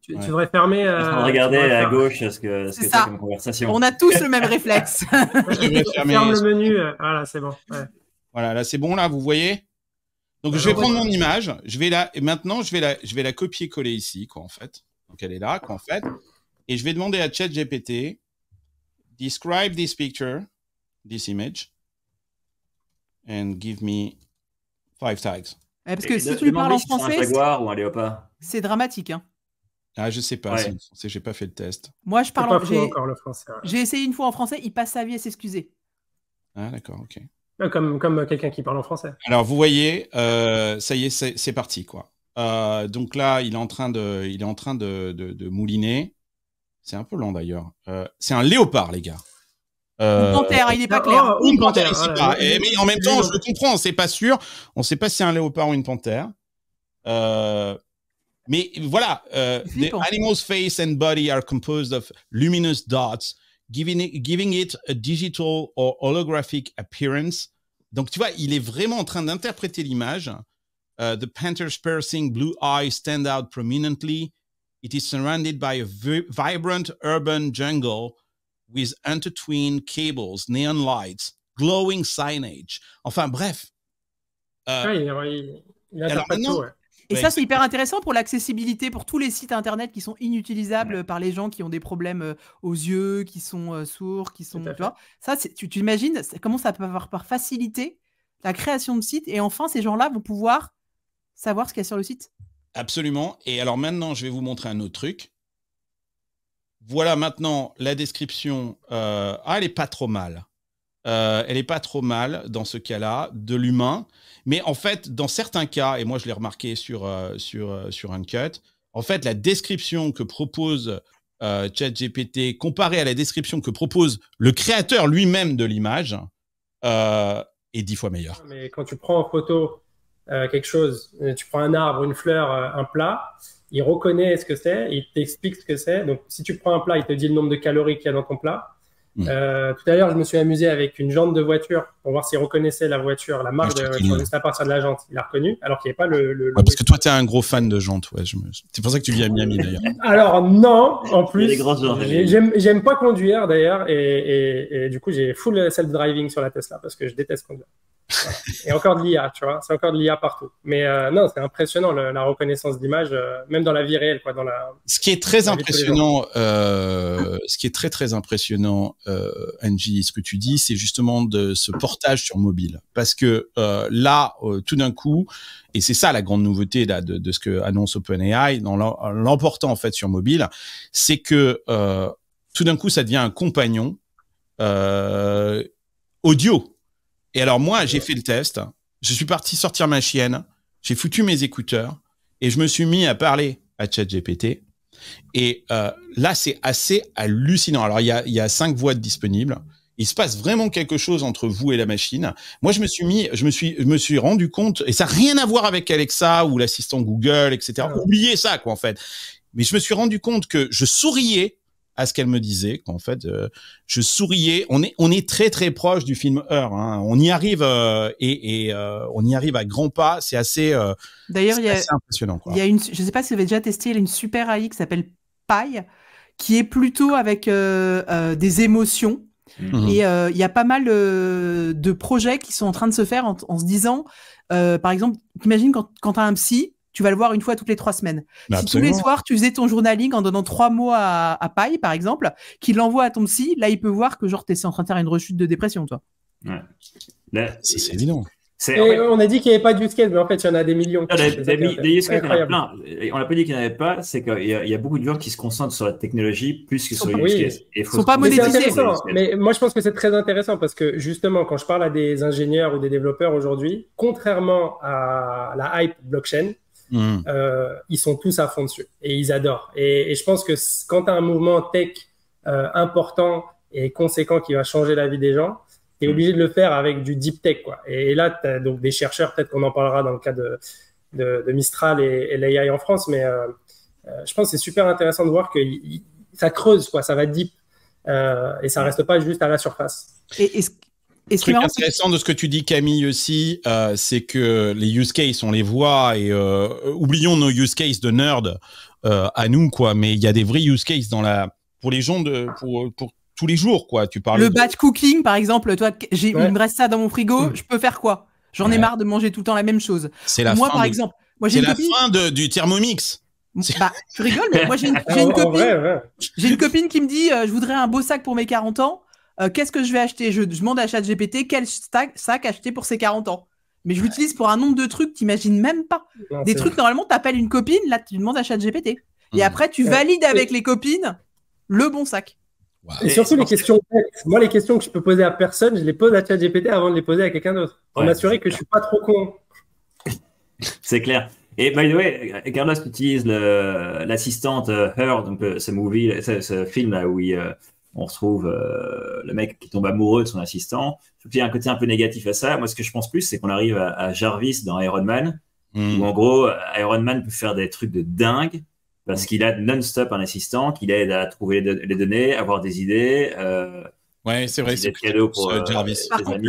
Tu devrais fermer. Regarder à gauche ce que c'est comme conversation. On a tous le même réflexe. Ferme le menu. Voilà, c'est bon. Ouais. Voilà, là c'est bon là, vous voyez. Donc je vais prendre mon image, et maintenant je vais la copier-coller ici quoi en fait. Donc elle est là quoi en fait. Et je vais demander à ChatGPT describe this picture, this image, and give me 5 tags. Parce que si tu lui parles en français, un jaguar ou un léopard. C'est dramatique hein. Ah, je sais pas, j'ai pas fait le test. Moi je parle encore le français. Ouais. J'ai essayé une fois en français, il passe sa vie à s'excuser. Ah d'accord, ok. Comme quelqu'un qui parle en français. Alors vous voyez, ça y est, c'est parti quoi. Donc là, il est en train de mouliner. C'est un peu lent d'ailleurs. C'est un léopard, les gars. Une panthère, il n'est pas clair. Une panthère, ici pas. Mais en même temps, je le comprends, c'est pas sûr. On ne sait pas si c'est un léopard ou une panthère. Mais voilà, the animal's face and body are composed of luminous dots, giving it a digital or holographic appearance. Donc, tu vois, il est vraiment en train d'interpréter l'image. The panther's piercing blue eyes stand out prominently. It is surrounded by a vibrant urban jungle with intertwined cables, neon lights, glowing signage. Enfin, bref. Il interprète tout, ouais. Et ça, c'est hyper intéressant pour l'accessibilité, pour tous les sites internet qui sont inutilisables par les gens qui ont des problèmes aux yeux, qui sont sourds, qui sont. Tu vois, ça, tu imagines comment ça peut avoir par facilité la création de sites. Et enfin, ces gens-là vont pouvoir savoir ce qu'il y a sur le site. Absolument. Et alors maintenant, je vais vous montrer un autre truc. Voilà maintenant la description. Elle est pas trop mal. Elle est pas trop mal dans ce cas-là de l'humain. Mais en fait, dans certains cas, et moi je l'ai remarqué sur Uncut, en fait, la description que propose ChatGPT comparée à la description que propose le créateur lui-même de l'image est 10 fois meilleure. Mais quand tu prends en photo quelque chose, tu prends un arbre, une fleur, un plat, il reconnaît ce que c'est, il t'explique ce que c'est. Donc, si tu prends un plat, il te dit le nombre de calories qu'il y a dans ton plat. Tout à l'heure, je me suis amusé avec une jante de voiture pour voir s'il reconnaissait la voiture, la marque de la voiture, juste à partir de la jante. Il a reconnu, alors qu'il n'y avait pas le parce que toi, tu es un gros fan de jantes. Ouais, c'est pour ça que tu vis à Miami, d'ailleurs. Alors, non, en plus, les j'aime pas conduire, d'ailleurs, et du coup, j'ai full self-driving sur la Tesla, parce que je déteste conduire. Voilà. Et encore de l'IA, tu vois, c'est encore de l'IA partout. Mais non, c'est impressionnant la reconnaissance d'image, même dans la vie réelle, quoi. Ce qui est très impressionnant, très impressionnant, Angie, ce que tu dis, c'est justement de ce portage sur mobile, parce que là, tout d'un coup, et c'est ça la grande nouveauté là de ce que annonce OpenAI, dans l'emportant en fait sur mobile, c'est que tout d'un coup, ça devient un compagnon audio. Et alors moi, j'ai fait le test, je suis parti sortir ma chienne, j'ai foutu mes écouteurs et je me suis mis à parler à ChatGPT. Et là, c'est assez hallucinant. Alors, il y a 5 voix disponibles. Il se passe vraiment quelque chose entre vous et la machine. Moi, je me suis rendu compte, et ça n'a rien à voir avec Alexa ou l'assistant Google, etc. Oubliez ça, quoi, en fait. Mais je me suis rendu compte que je souriais à ce qu'elle me disait, qu'en fait, je souriais. On est très très proche du film Her. Hein. On y arrive on y arrive à grands pas. C'est assez. D'ailleurs, assez impressionnant. Quoi. Il y a je sais pas si vous avez déjà testé, il y a une super AI qui s'appelle Pi, qui est plutôt avec des émotions. Et il y a pas mal de projets qui sont en train de se faire en se disant, par exemple, t'imagines quand tu as un psy. Tu vas le voir une fois toutes les 3 semaines. Mais si tous les soirs, tu faisais ton journaling en donnant 3 mots à Pi, par exemple, qu'il l'envoie à ton psy, là, il peut voir que genre, t'es en train de faire une rechute de dépression, toi. Ouais. C'est évident. On a dit qu'il n'y avait pas de use case, mais en fait, il y en a des millions. Des use cases, il y en a plein. On n'a pas dit qu'il n'y en avait pas, c'est qu'il y a beaucoup de gens qui se concentrent sur la technologie plus que sur les use cases. Ils ne sont pas monétisés. Mais moi, je pense que c'est très intéressant parce que justement, quand je parle à des ingénieurs ou des développeurs aujourd'hui, contrairement à la hype blockchain, ils sont tous à fond dessus et ils adorent. Et je pense que quand tu as un mouvement tech important et conséquent qui va changer la vie des gens, tu es obligé de le faire avec du deep tech, quoi. Et là, tu as donc des chercheurs, peut-être qu'on en parlera dans le cas de Mistral et l'AI en France, mais je pense que c'est super intéressant de voir que ça creuse, quoi, ça va deep et ça reste pas juste à la surface. Et ce truc intéressant de ce que tu dis, Camille, aussi, c'est que les use cases, on les voit et oublions nos use cases de nerd à nous, quoi. Mais il y a des vrais use cases pour les gens pour tous les jours, quoi. Tu parles. Le batch cooking, par exemple, toi, il me reste ça dans mon frigo, je peux faire quoi? J'en ai marre de manger tout le temps la même chose. C'est la moi, fin par exemple, moi j'ai la fin du Thermomix. Bah, tu rigoles, mais moi j'ai une copine. J'ai une copine qui me dit, je voudrais un beau sac pour mes 40 ans. Qu'est-ce que je vais acheter? Je demande à ChatGPT quel sac acheter pour ses 40 ans. Mais je l'utilise pour un nombre de trucs que t'imagines même pas. Des trucs, normalement, t'appelles une copine, là, tu demandes à ChatGPT. Et après, tu valides avec les copines le bon sac. Wow. Et surtout les questions bêtes. Moi, les questions que je peux poser à personne, je les pose à ChatGPT avant de les poser à quelqu'un d'autre. Pour m'assurer que je suis pas trop con. C'est clair. Et by the way, Carlos utilise l'assistante Her, donc ce film là où on retrouve le mec qui tombe amoureux de son assistant. Il y a un côté un peu négatif à ça. Moi, ce que je pense plus, c'est qu'on arrive à Jarvis dans Iron Man, où en gros, Iron Man peut faire des trucs de dingue parce qu'il a non-stop un assistant qui l'aide à trouver les données, avoir des idées. Ouais, c'est vrai. C'est des cadeaux pour Jarvis. Par contre,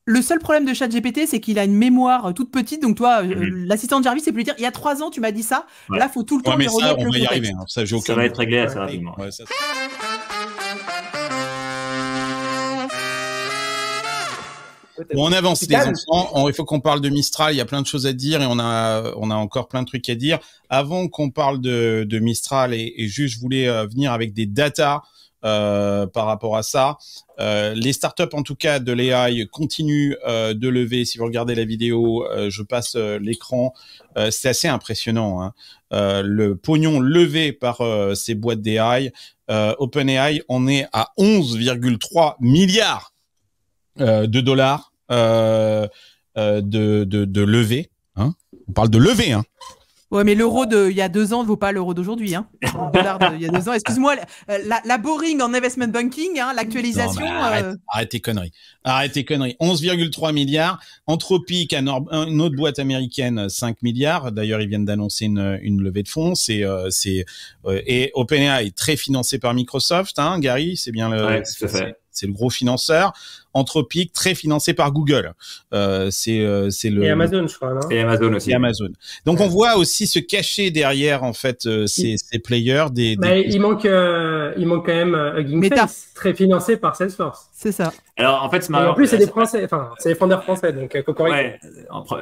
le seul problème de ChatGPT, c'est qu'il a une mémoire toute petite. Donc, toi, l'assistant de Jarvis, c'est plus lui dire il y a 3 ans, tu m'as dit ça. Ouais. Là, il faut tout le temps lui remettre le contexte. On va y arriver. Hein. Ça va être réglé assez rapidement. Ouais, Bon, on avance les enfants. Il faut qu'on parle de Mistral. Il y a plein de choses à dire et on a encore plein de trucs à dire. Avant qu'on parle de Mistral et juste je voulais venir avec des datas par rapport à ça. Les startups, en tout cas, de l'AI continuent de lever. Si vous regardez la vidéo, je passe l'écran. C'est assez impressionnant, hein. Le pognon levé par ces boîtes d'AI. OpenAI en est à 11,3 milliards de dollars de levée. Hein. On parle de levée, hein. Ouais, mais l'euro il y a 2 ans ne vaut pas l'euro d'aujourd'hui. Hein. Le dollar il y a 2 ans. Excuse-moi, la boring en investment banking, hein, l'actualisation. Arrête tes conneries. Arrête tes conneries. 11,3 milliards. Anthropic, une autre boîte américaine, 5 milliards. D'ailleurs, ils viennent d'annoncer une levée de fonds. Et OpenAI, très financé par Microsoft, hein, Gary, c'est bien c'est le gros financeur. Anthropic, très financé par Google. Et Amazon, je crois, non? Et Amazon aussi. Et Amazon. Donc, on voit aussi se cacher derrière, en fait, ces players il manque quand même Hugging Face, très financé par Salesforce. C'est ça. Alors, en fait, et en plus, c'est des Français, enfin, c'est des fondeurs français, donc Cocorico. Ouais,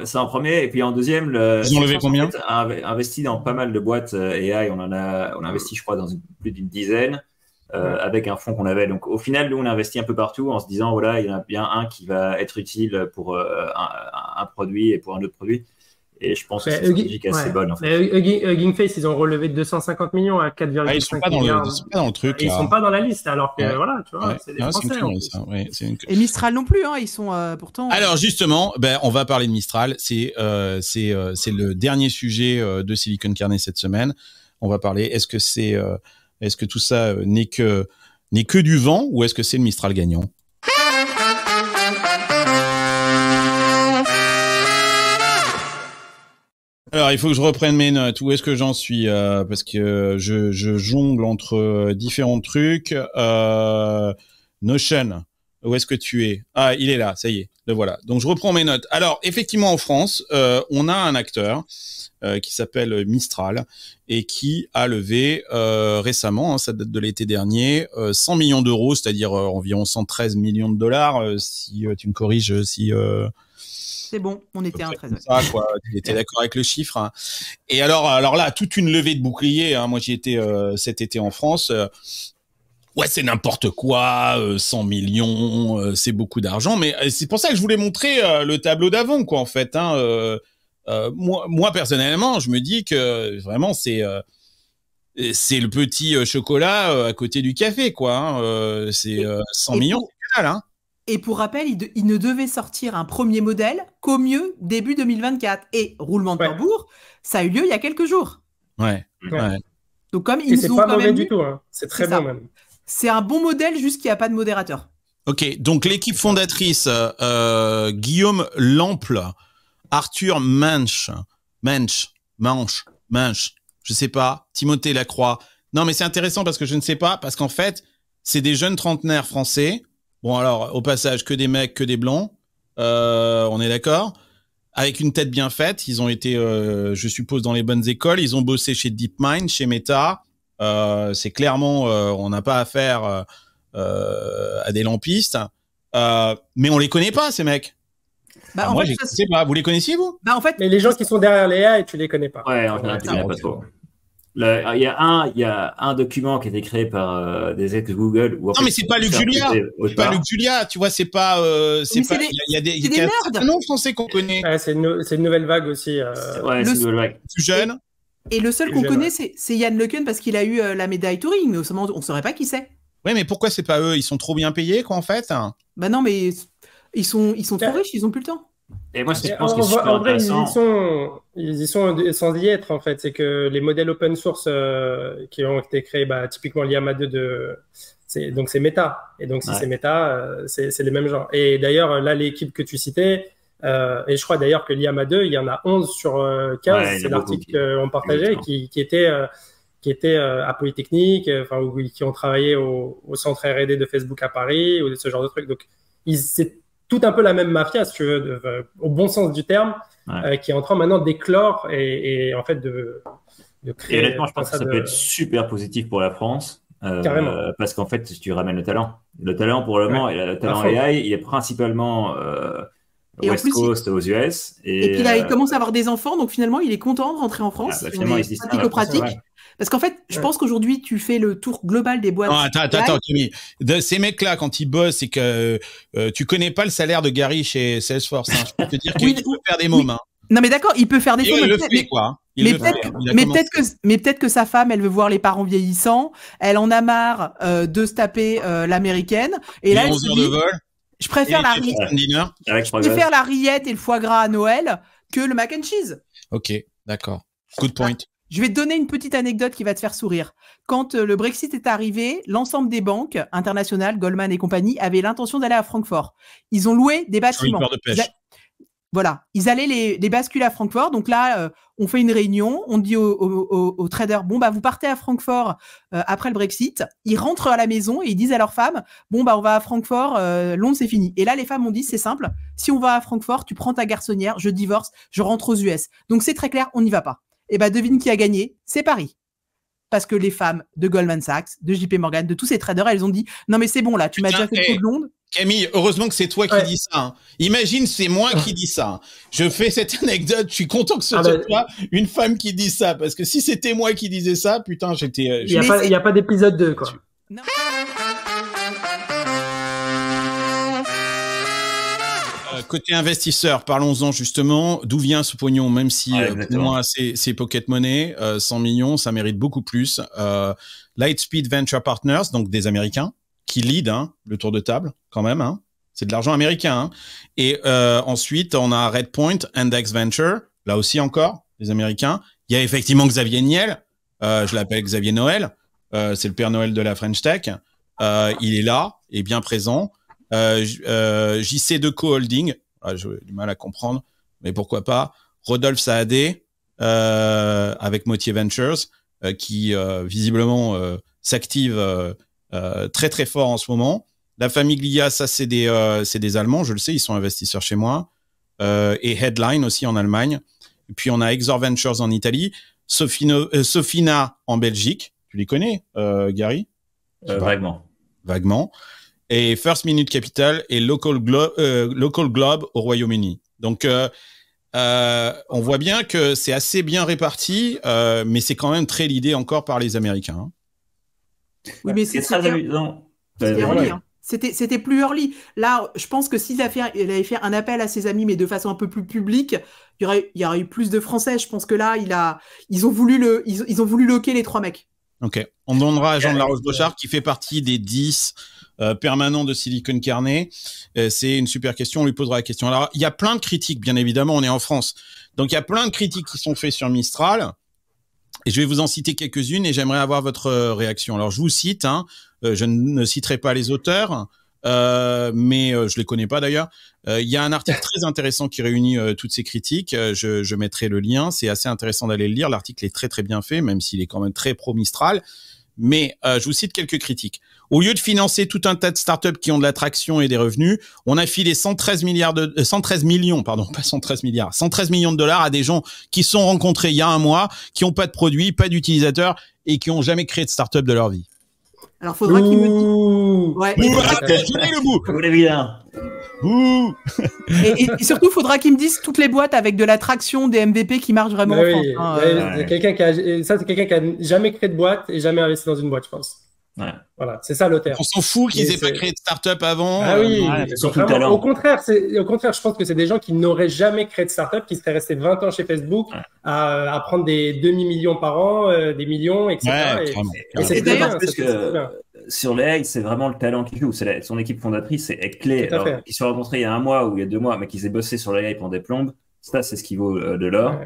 c'est en premier. Et puis en deuxième, ils ont levé combien? A investi dans pas mal de boîtes AI. On a investi, je crois, dans plus d'une dizaine. Avec un fonds qu'on avait. Donc, au final, nous, on a investi un peu partout en se disant, voilà, il y en a bien un qui va être utile pour un produit et pour un autre produit. Et je pense que c'est une stratégie assez bonne. En fait. Hugging Face, ils ont relevé de 250 millions à 4,5 ils sont pas milliards. Ils sont pas dans le truc. Ils sont pas dans la liste, alors que voilà, tu vois, c'est des Français. Et Mistral non plus, hein, ils sont pourtant. Alors justement, on va parler de Mistral. C'est le dernier sujet de Silicon Carnet cette semaine. On va parler. Est-ce que tout ça n'est que du vent ou est-ce que c'est le Mistral gagnant? Alors, il faut que je reprenne mes notes. Où est-ce que j'en suis parce que je jongle entre différents trucs. Notion, où est-ce que tu es? Ah, il est là, ça y est, le voilà. Donc, je reprends mes notes. Alors, effectivement, en France, on a un acteur qui s'appelle Mistral et qui a levé récemment, hein, ça date de l'été dernier, 100 millions d'euros, c'est-à-dire environ 113 millions de dollars, si tu me corriges, si... C'est bon, on était un 13. Ça, quoi. Tu étais d'accord avec le chiffre. Hein. Et alors là, toute une levée de boucliers. Hein. Moi, j'y étais cet été en France. Ouais, c'est n'importe quoi. 100 millions, c'est beaucoup d'argent. Mais c'est pour ça que je voulais montrer le tableau d'avant, quoi, en fait. Hein. Moi, personnellement, je me dis que vraiment, c'est le petit chocolat à côté du café, quoi. Hein. C'est 100 millions, c'est que dalle, hein. Et pour rappel, il ne devait sortir un premier modèle qu'au mieux début 2024. Et roulement de tambour, ça a eu lieu il y a quelques jours. Ouais. Donc comme ils c'est pas mauvais du tout, hein. C'est très bon même. C'est un bon modèle, juste qu'il n'y a pas de modérateur. Ok, donc l'équipe fondatrice, Guillaume Lample, Arthur Manche, je sais pas, Timothée Lacroix. Non, mais c'est intéressant parce que je ne sais pas, parce qu'en fait, c'est des jeunes trentenaires français. Bon, alors, au passage, que des mecs, que des blancs. On est d'accord? Avec une tête bien faite. Ils ont été, je suppose, dans les bonnes écoles. Ils ont bossé chez DeepMind, chez Meta. C'est clairement, on n'a pas affaire à des lampistes. Mais on les connaît pas, ces mecs. Moi, je sais pas. Vous les connaissiez, vous? En fait, mais les gens qui sont derrière les AI, tu les connais pas. Ouais, en général, tu connais pas trop. Il y a un document qui a été créé par des ex-Google. Non, mais c'est pas Luc Julia. C'est pas Luc Julia, tu vois, c'est pas. Il y a un nom français qu'on connaît. Ouais, c'est une nouvelle vague aussi. Ouais, c'est une nouvelle vague. Plus jeune. Et le seul qu'on connaît, c'est Yann LeCun parce qu'il a eu la médaille Turing, mais autrement, on saurait pas qui c'est. Ouais, mais pourquoi c'est pas eux? Ils sont trop bien payés, quoi, en fait. Bah non, mais ils sont trop riches, ils ont plus le temps. Et moi, je pense que c'est super intéressant. Ils y sont sans y être, en fait. C'est que les modèles open source qui ont été créés, typiquement l'IAMA 2 donc c'est Meta. Et donc, si c'est Meta, c'est les mêmes gens. Et d'ailleurs, là, l'équipe que tu citais, et je crois d'ailleurs que l'IAMA 2, il y en a 11 sur 15. C'est l'article qu'on partageait qui était à Polytechnique, qui ont travaillé au centre R&D de Facebook à Paris, ou ce genre de trucs. Donc, c'est tout un peu la même mafia, si tu veux, au bon sens du terme, qui est en train maintenant d'éclore et en fait de créer. Et honnêtement, je pense que ça peut être super positif pour la France. Carrément. Parce qu'en fait, tu ramènes le talent. Le talent, pour le moment, et le talent AI, il est principalement Et West en plus, Coast aux US. Et puis là, il commence à avoir des enfants, donc finalement, il est content de rentrer en France. Finalement, il se dit, Pratico-pratique. Parce qu'en fait, je pense qu'aujourd'hui, tu fais le tour global des boîtes. Non, attends, Camille. Ces mecs-là, quand ils bossent, c'est que tu connais pas le salaire de Gary chez Salesforce. Hein. Je peux te dire qu'il peut faire des mômes. Hein. Non, mais d'accord, il peut faire des choses. Il le fait, quoi. Mais peut-être que sa femme, elle veut voir les parents vieillissants. Elle en a marre de se taper l'américaine. Et là, 11 heures de vol. Je préfère la rillette et le foie gras à Noël que le mac and cheese. Ok, d'accord. Good point. Je vais te donner une petite anecdote qui va te faire sourire. Quand le Brexit est arrivé, l'ensemble des banques internationales, Goldman et compagnie, avaient l'intention d'aller à Francfort. Ils ont loué des bâtiments. Voilà, ils allaient les basculer à Francfort. Donc là, on fait une réunion, on dit aux traders, bon, bah, vous partez à Francfort après le Brexit. Ils rentrent à la maison et ils disent à leurs femmes, bon, bah, on va à Francfort, Londres, c'est fini. Et là, les femmes ont dit, c'est simple, si on va à Francfort, tu prends ta garçonnière, je divorce, je rentre aux US. Donc c'est très clair, on n'y va pas. Et bah, devine qui a gagné, c'est Paris. Parce que les femmes de Goldman Sachs, de JP Morgan, de tous ces traders, elles ont dit, non mais c'est bon là, tu m'as déjà fait le tour de Londres. Camille, heureusement que c'est toi qui dis ça. Hein. Imagine, c'est moi qui dis ça. Je fais cette anecdote, je suis content que ce soit toi, une femme qui dit ça. Parce que si c'était moi qui disais ça, putain, j'étais... Il n'y a pas d'épisode 2, quoi. Non. Côté investisseur, parlons-en justement. D'où vient ce pognon? Même si pour moi c'est pocket money, 100 millions, ça mérite beaucoup plus. Lightspeed Venture Partners, donc des Américains, qui lead le tour de table quand même. Hein. C'est de l'argent américain. Hein. Et ensuite, on a Redpoint, Index Venture, là aussi encore, des Américains. Il y a effectivement Xavier Niel, je l'appelle Xavier Noël, c'est le Père Noël de la French Tech. Il est là, et bien présent. JC Deco Holding, j'ai du mal à comprendre, mais pourquoi pas. Rodolphe Saadé, avec Motier Ventures, qui visiblement s'active très très fort en ce moment. La famille Glia, ça c'est des Allemands, je le sais, ils sont investisseurs chez moi. Et Headline aussi en Allemagne. Et puis on a Exor Ventures en Italie, Sofina en Belgique. Tu les connais, Gary? Vaguement. Et First Minute Capital et Local Globe au Royaume-Uni. Donc, on voit bien que c'est assez bien réparti, mais c'est quand même très l'idée encore par les Américains. Hein. Oui, mais c'est très amusant. C'était plus early. Là, je pense que s'il avait fait un appel à ses amis, mais de façon un peu plus publique, il y aurait eu plus de Français. Je pense que là, ils ont voulu loquer les 3 mecs. Ok. On demandera à Jean de la Roche-Brochard, qui fait partie des 10 permanents de Silicon Carnet. C'est une super question, on lui posera la question. Alors, il y a plein de critiques, bien évidemment, on est en France. Donc, il y a plein de critiques qui sont faites sur Mistral. Et je vais vous en citer quelques-unes et j'aimerais avoir votre réaction. Alors, je vous cite, je ne citerai pas les auteurs, mais je les connais pas d'ailleurs. Il y a un article très intéressant qui réunit toutes ces critiques. Je mettrai le lien. C'est assez intéressant d'aller le lire. L'article est très très bien fait, même s'il est quand même très pro-Mistral. Mais je vous cite quelques critiques. Au lieu de financer tout un tas de startups qui ont de l'attraction et des revenus, on a filé 113 millions de dollars à des gens qui se sont rencontrés il y a un mois, qui n'ont pas de produits, pas d'utilisateurs et qui n'ont jamais créé de startup de leur vie. Alors, faudra qu'il me dise. Ouais. Je mets le bout. Vous voulez bien. Et surtout, faudra qu'il me dise toutes les boîtes avec de l'attraction, des MVP qui marchent vraiment. C'est quelqu'un qui a jamais créé de boîte et jamais investi dans une boîte, je pense. Ouais. Voilà, c'est ça le terme. On s'en fout qu'ils aient pas créé de start-up avant. Ah oui, au contraire, je pense que c'est des gens qui n'auraient jamais créé de start-up, qui seraient restés 20 ans chez Facebook à prendre des demi-millions par an, des millions, etc. Et c'est d'ailleurs parce que sur les c'est vraiment le talent qui joue. Son équipe fondatrice est clé. Qu'ils se soient rencontrés il y a un mois ou il y a 2 mois, mais qu'ils aient bossé sur les pendant des plombes, ça c'est ce qui vaut de l'or.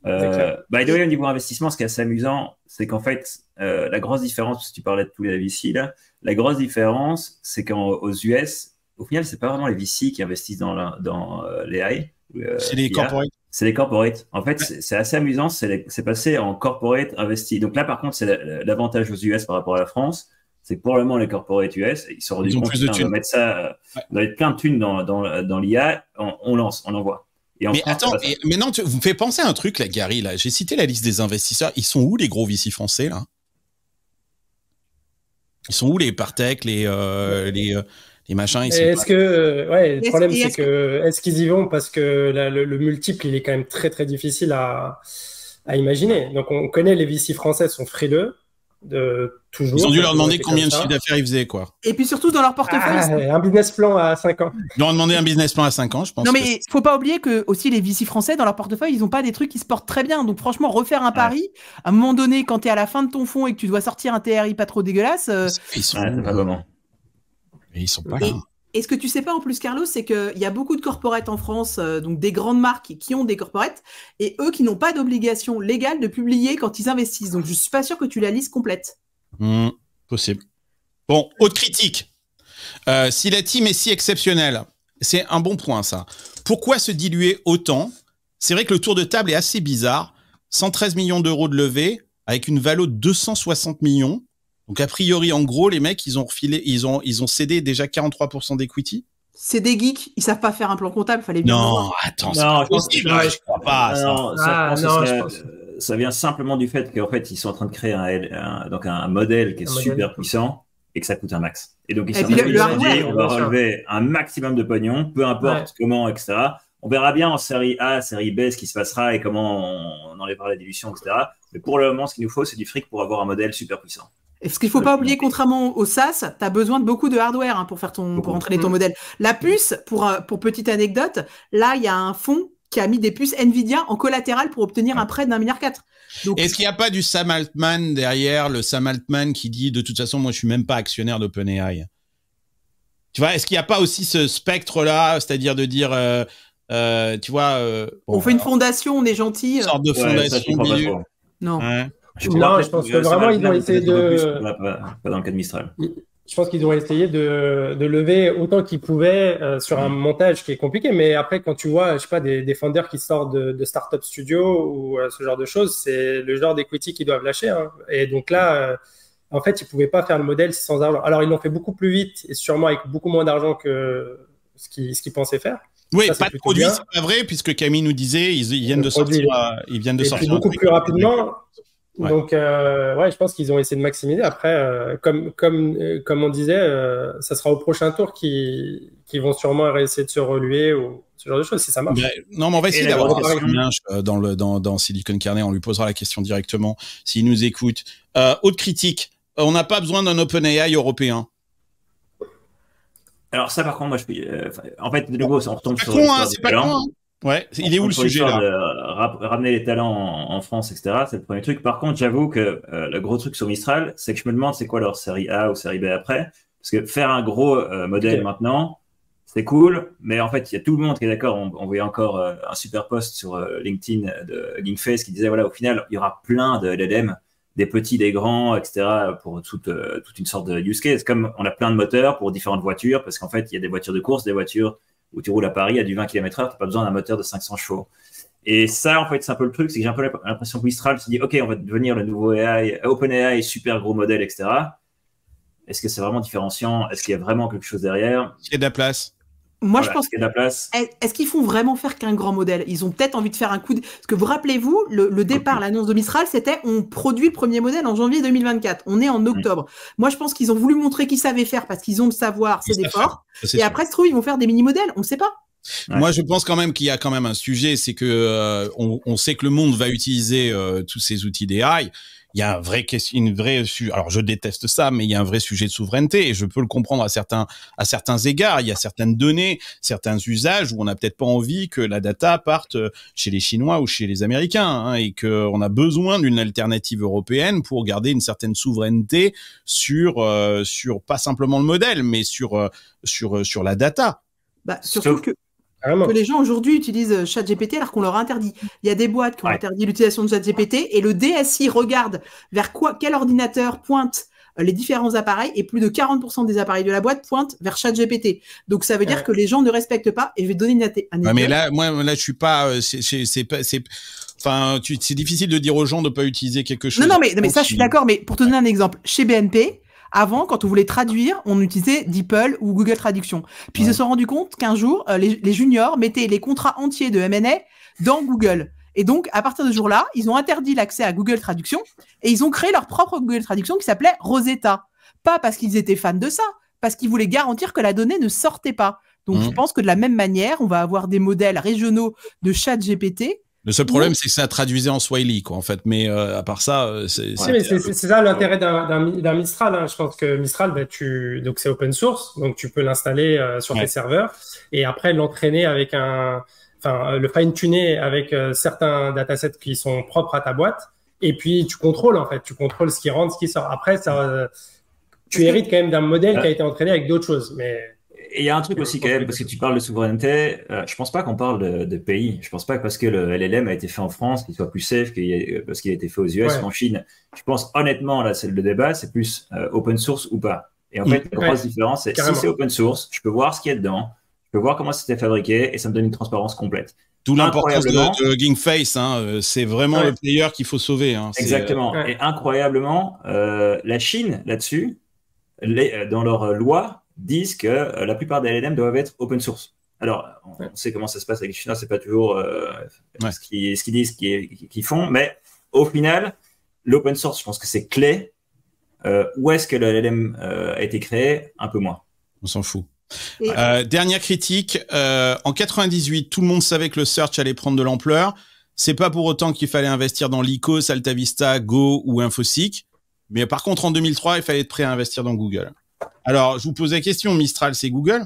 By the way, au niveau investissement, ce qui est assez amusant, c'est qu'en fait, la grosse différence, parce que tu parlais de tous les VC là, la grosse différence, c'est qu'aux US, au final, c'est pas vraiment les VC qui investissent dans les AI. C'est les corporates. C'est les corporates. En fait, c'est assez amusant, c'est passé en corporate investi. Donc là, par contre, c'est l'avantage aux US par rapport à la France, c'est que pour le moment, les corporates US, ils sont rendus compte qu'on va mettre ça, on va mettre plein de thunes dans l'IA, on lance, on envoie. Mais attends, mais non, vous me faites penser à un truc, là, Gary, là. J'ai cité la liste des investisseurs. Ils sont où, les gros VC français, là? Ils sont où, les Partech, les Et machin, ils sont Est-ce que, ouais, le problème, c'est est-ce que, est-ce qu'ils y vont parce que le multiple, il est quand même très, très difficile à imaginer. Donc, on connaît les VC français sont frileux de toujours. Ils ont dû leur demander C'est combien comme de ça. chiffre d'affaires ils faisaient, quoi. Et puis surtout, dans leur portefeuille, Un business plan à 5 ans. Ils leur ont demandé un business plan à 5 ans, je pense. non mais faut pas oublier que aussi les VC français dans leur portefeuille ils ont pas des trucs qui se portent très bien, donc franchement refaire un pari à un moment donné quand tu es à la fin de ton fonds et que tu dois sortir un TRI pas trop dégueulasse, Ils sont, c'est pas comment. ils sont pas là. et ce que tu sais pas en plus Carlos, c'est qu'il y a beaucoup de corporates en France, donc des grandes marques qui ont des corporates et eux qui n'ont pas d'obligation légale de publier quand ils investissent, donc je suis pas sûr que tu la lises complète. Possible. Bon, autre critique. Si la team est si exceptionnelle, c'est un bon point ça. Pourquoi se diluer autant? C'est vrai que le tour de table est assez bizarre. 113 millions d'euros de levée avec une valo de 260 millions. Donc a priori, en gros, les mecs, ils ont cédé déjà 43% d'equity. C'est des geeks, ils savent pas faire un plan comptable, fallait bien le Non, voir. attends, Non, c'est possible, je crois pas. Ça. Non, ça, je pense que je pense. ça vient simplement du fait qu'en fait, ils sont en train de créer donc un modèle qui est super puissant et que ça coûte un max. Et donc, ils sont puis le hardware, dit, on va relever un maximum de pognon, peu importe comment, etc. On verra bien en série A, série B, ce qui se passera et comment on enlèvera la dilution, etc. Mais pour le moment, ce qu'il nous faut, c'est du fric pour avoir un modèle super puissant. Et ce qu'il faut pas oublier, contrairement au SaaS, tu as besoin de beaucoup de hardware hein, pour entraîner ton modèle. La puce, pour petite anecdote, là, il y a un fonds qui a mis des puces Nvidia en collatéral pour obtenir un prêt d'1,4 milliard. Donc, est-ce qu'il n'y a pas du Sam Altman derrière, le Sam Altman qui dit de toute façon, moi, je suis même pas actionnaire d'OpenAI. Tu vois, est-ce qu'il n'y a pas aussi ce spectre-là, c'est-à-dire de dire, tu vois, on fait une fondation, on est gentil. Une sorte de fondation bidule. Non. Ouais. Non, je pense que vraiment, ils vont essayer de... Pas dans le cas de Mistral. Je pense qu'ils ont essayé de lever autant qu'ils pouvaient sur un montage qui est compliqué. Mais après, quand tu vois, je sais pas, des founders qui sortent de Startup Studio ou ce genre de choses, c'est le genre d'equity qu'ils doivent lâcher. Hein. Et donc là, en fait, ils pouvaient pas faire le modèle sans argent. Alors, ils l'ont fait beaucoup plus vite et sûrement avec beaucoup moins d'argent que ce qu'ils pensaient faire. Oui, ça, pas de produit, c'est pas vrai, puisque Camille nous disait, ils viennent de sortir. Ils viennent de sortir. Beaucoup plus rapidement. Ouais. Donc, je pense qu'ils ont essayé de maximiser. Après, comme on disait, ça sera au prochain tour qu'ils vont sûrement essayer de se reluer ou ce genre de choses, si ça marche. Non, mais on va essayer d'avoir dans Silicon Carnet. On lui posera la question directement s'il nous écoute. Autre critique, on n'a pas besoin d'un OpenAI européen. Alors ça, par contre, moi, en fait, de nouveau, on retombe sur c'est pas con, hein. Ouais, il est où le sujet là de ramener les talents en France, etc. C'est le premier truc. Par contre, j'avoue que le gros truc sur Mistral, c'est que je me demande c'est quoi leur série A ou série B après. Parce que faire un gros modèle maintenant, c'est cool. Mais en fait, il y a tout le monde qui est d'accord. On voyait encore un super post sur LinkedIn de Ginkface qui disait, voilà, au final, il y aura plein de LLM, des petits, des grands, etc. pour toute une sorte de use case. Comme on a plein de moteurs pour différentes voitures, parce qu'en fait, il y a des voitures de course, des voitures où tu roules à Paris à du 20 km/h, tu n'as pas besoin d'un moteur de 500 chevaux. Et ça, en fait, c'est un peu le truc, c'est que j'ai un peu l'impression que Mistral se dit, OK, on va devenir le nouveau OpenAI, super gros modèle, etc. Est-ce que c'est vraiment différenciant? Est-ce qu'il y a vraiment quelque chose derrière? Il y a de la place. Moi, voilà, je pense qu'il y a de la place. Est-ce qu'ils font vraiment faire qu'un grand modèle? Ils ont peut-être envie de faire un coup de... Parce que vous rappelez-vous, le départ, l'annonce de Mistral, c'était on produit le premier modèle en janvier 2024. On est en octobre. Moi, je pense qu'ils ont voulu montrer qu'ils savaient faire parce qu'ils ont le savoir, c'est des forts. Et après, se trouve, ils vont faire des mini-modèles. On ne sait pas. Ouais. Moi, je pense quand même qu'il y a quand même un sujet, c'est que on sait que le monde va utiliser tous ces outils d'AI. Il y a une vraie alors je déteste ça, mais il y a un vrai sujet de souveraineté et je peux le comprendre à certains égards. Il y a certaines données, certains usages où on n'a peut-être pas envie que la data parte chez les Chinois ou chez les Américains, hein, et que on a besoin d'une alternative européenne pour garder une certaine souveraineté sur pas simplement le modèle, mais sur la data. Bah, surtout que les gens aujourd'hui utilisent ChatGPT alors qu'on leur a interdit. Il y a des boîtes qui ont interdit l'utilisation de ChatGPT et le DSI regarde vers quel ordinateur pointe les différents appareils et plus de 40% des appareils de la boîte pointent vers ChatGPT. Donc ça veut dire que les gens ne respectent pas. Et je vais donner une anecdote. Mais là, je suis pas. Enfin, c'est difficile de dire aux gens de pas utiliser quelque chose. Non, mais ça, je suis d'accord. Mais pour te donner un exemple, chez BNP. Avant, quand on voulait traduire, on utilisait DeepL ou Google Traduction. Puis ils se sont rendus compte qu'un jour, les juniors mettaient les contrats entiers de M&A dans Google. Et donc, à partir de ce jour-là, ils ont interdit l'accès à Google Traduction et ils ont créé leur propre Google Traduction qui s'appelait Rosetta. Pas parce qu'ils étaient fans de ça, parce qu'ils voulaient garantir que la donnée ne sortait pas. Donc, je pense que de la même manière, on va avoir des modèles régionaux de ChatGPT. Le seul problème, c'est que ça traduisait en Swahili, quoi, en fait. Mais à part ça, c'est ça l'intérêt d'un Mistral. Hein. Je pense que Mistral, donc c'est open source, donc tu peux l'installer sur tes serveurs et après l'entraîner avec le fine-tuner avec certains datasets qui sont propres à ta boîte. Et puis tu contrôles ce qui rentre, ce qui sort. Après, tu hérites quand même d'un modèle qui a été entraîné avec d'autres choses, mais. Et il y a un truc aussi quand même, parce que tu parles de souveraineté, je pense pas qu'on parle de pays. Je pense pas que parce que le LLM a été fait en France, qu'il soit plus safe parce qu'il a été fait aux US ou en Chine. Je pense honnêtement, là, c'est le débat, c'est plus open source ou pas. Et en fait, la grosse différence, c'est si c'est open source, je peux voir ce qu'il y a dedans, je peux voir comment c'était fabriqué et ça me donne une transparence complète. D'où l'importance de Hugging Face, hein, c'est vraiment le player qu'il faut sauver. Hein, exactement. Et incroyablement, la Chine, là-dessus, dans leur loi, disent que la plupart des LLM doivent être open source. Alors, on sait comment ça se passe avec les Chinois, c'est pas toujours ce qu'ils disent, ce qu'ils font, mais au final, l'open source, je pense que c'est clé. Où est-ce que le LLM a été créé? Un peu moins. On s'en fout. Dernière critique, en 98, tout le monde savait que le search allait prendre de l'ampleur. C'est pas pour autant qu'il fallait investir dans Lycos, AltaVista, Go ou Infoseek. Mais par contre, en 2003, il fallait être prêt à investir dans Google. Alors, je vous pose la question, Mistral, c'est Google?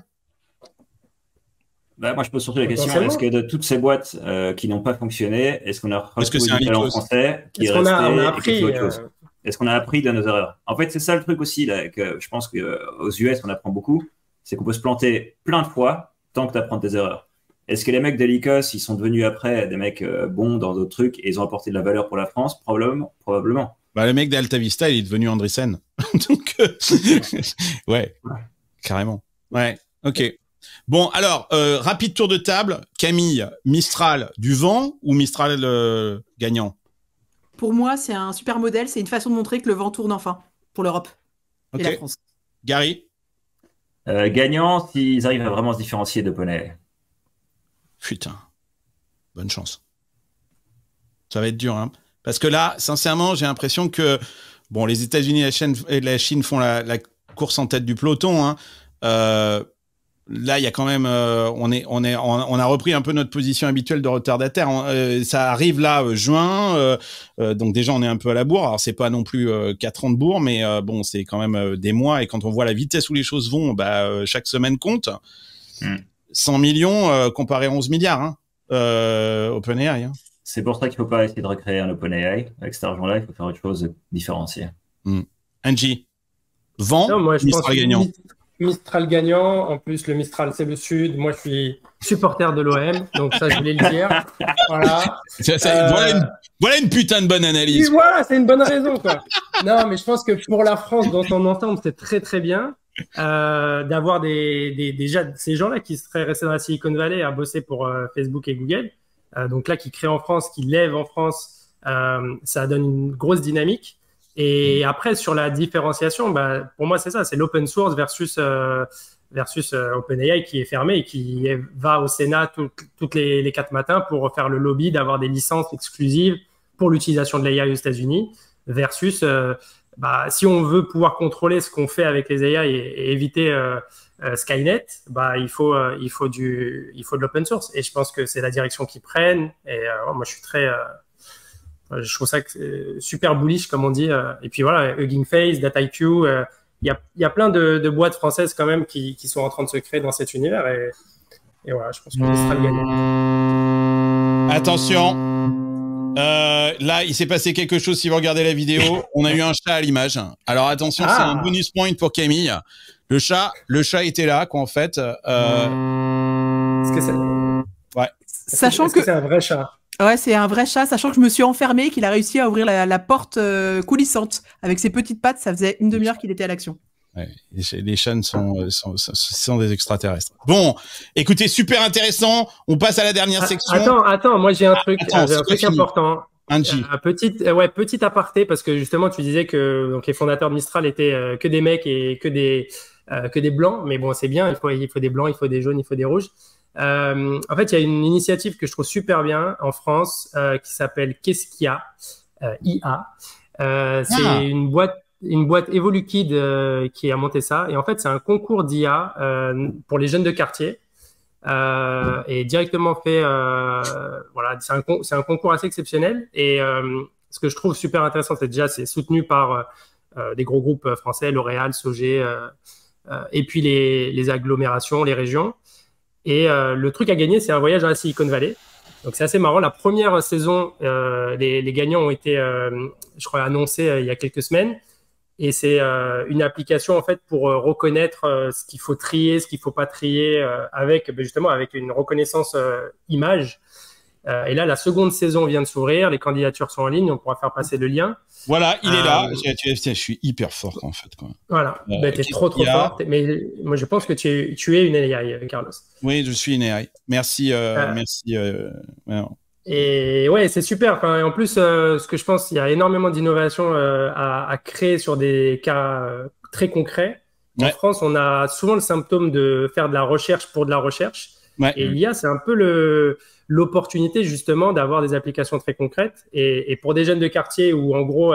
Moi, je pose surtout la question, est-ce que de toutes ces boîtes qui n'ont pas fonctionné, est-ce qu'on a retrouvé un talent français qui est resté on a appris, autre chose Est-ce qu'on a appris de nos erreurs? En fait, c'est ça le truc aussi, là, que je pense qu'aux US, on apprend beaucoup, c'est qu'on peut se planter plein de fois tant que tu apprends tes erreurs. Est-ce que les mecs de Lycos, ils sont devenus après des mecs bons dans d'autres trucs et ils ont apporté de la valeur pour la France? Probablement. Le mec d'AltaVista, il est devenu Andreessen. Donc, ouais, carrément. Ouais, ok. Bon, alors, rapide tour de table. Camille, Mistral du vent ou Mistral gagnant? Pour moi, c'est un super modèle. C'est une façon de montrer que le vent tourne enfin pour l'Europe et la France. Gary? Gagnant s'ils arrivent à vraiment se différencier d'OpenAI. Putain, bonne chance. Ça va être dur, hein. Parce que là, sincèrement, j'ai l'impression que les États-Unis et la Chine font la course en tête du peloton. Hein. Là, il y a quand même, on a repris un peu notre position habituelle de retardataire. Ça arrive là juin, donc déjà on est un peu à la bourre. Alors c'est pas non plus 4 ans de bourre, mais c'est quand même des mois. Et quand on voit la vitesse où les choses vont, chaque semaine compte. 100 millions comparé à 11 milliards, hein, OpenAI. Hein. C'est pour ça qu'il ne faut pas essayer de recréer un OpenAI. Avec cet argent-là, il faut faire autre chose de différencier. Angie, vent, Mistral gagnant. Mistral gagnant. En plus, le Mistral, c'est le Sud. Moi, je suis supporter de l'OM. Donc ça, je voulais le dire. Voilà. Voilà une putain de bonne analyse. Voilà, c'est une bonne raison, quoi. Non, mais je pense que pour la France, dans son ensemble, c'est très, très bien. D'avoir déjà ces gens-là qui seraient restés dans la Silicon Valley à bosser pour Facebook et Google. Donc là, qui créent en France, qui lèvent en France, ça donne une grosse dynamique. Et après, sur la différenciation, pour moi, c'est ça, c'est l'open source versus OpenAI qui est fermé et qui va au Sénat toutes les 4 matins pour faire le lobby d'avoir des licences exclusives pour l'utilisation de l'AI aux États-Unis versus si on veut pouvoir contrôler ce qu'on fait avec les AI et éviter Skynet, il faut de l'open source. Et je pense que c'est la direction qu'ils prennent. Et moi, je suis je trouve ça super bullish, comme on dit. Et puis voilà, Hugging Face, DataIQ, il y a plein de boîtes françaises quand même qui sont en train de se créer dans cet univers. Et voilà, je pense que ce sera le gagnant. Attention. Là, il s'est passé quelque chose si vous regardez la vidéo. On a eu un chat à l'image. Alors attention, c'est un bonus point pour Camille. Le chat était là, quoi, en fait. Est-ce que c'est... Ouais. Sachant que c'est un vrai chat. Ouais, c'est un vrai chat, sachant que je me suis enfermée, qu'il a réussi à ouvrir la porte coulissante. Avec ses petites pattes, ça faisait une demi-heure qu'il était à l'action. Ouais, les chats sont des extraterrestres. Bon, écoutez, super intéressant. On passe à la dernière section. Attends, moi j'ai un truc, important. Angie. Petit aparté, parce que justement, tu disais que donc, les fondateurs de Mistral étaient que des mecs et que des blancs. Mais bon, c'est bien, il faut des blancs, il faut des jaunes, il faut des rouges. En fait, il y a une initiative que je trouve super bien en France qui s'appelle Qu'est-ce qu'il y a IA. C'est une boîte une boîte Evolukid qui a monté ça. Et en fait, c'est un concours d'IA pour les jeunes de quartier. Et directement fait, voilà, c'est un concours assez exceptionnel. Et ce que je trouve super intéressant, c'est déjà, c'est soutenu par des gros groupes français, L'Oréal, Sogé, et puis les agglomérations, les régions. Et le truc à gagner, c'est un voyage dans la Silicon Valley. Donc, c'est assez marrant. La première saison, les gagnants ont été, je crois, annoncés il y a quelques semaines. Et c'est une application, en fait, pour reconnaître ce qu'il faut trier, ce qu'il faut pas trier, justement, avec une reconnaissance image. Et là, la seconde saison vient de s'ouvrir. Les candidatures sont en ligne. On pourra faire passer le lien. Voilà, il est là. Je suis hyper fort, en fait, quoi. Voilà. Tu es trop fort. Mais moi, je pense que tu es une AI, Carlos. Oui, je suis une AI. Merci. Ouais. Et ouais, c'est super. Enfin, et en plus, ce que je pense, il y a énormément d'innovations à créer sur des cas très concrets. En France, on a souvent le symptôme de faire de la recherche pour de la recherche. Ouais. Et l'IA, c'est un peu l'opportunité justement d'avoir des applications très concrètes. Et pour des jeunes de quartier où, en gros,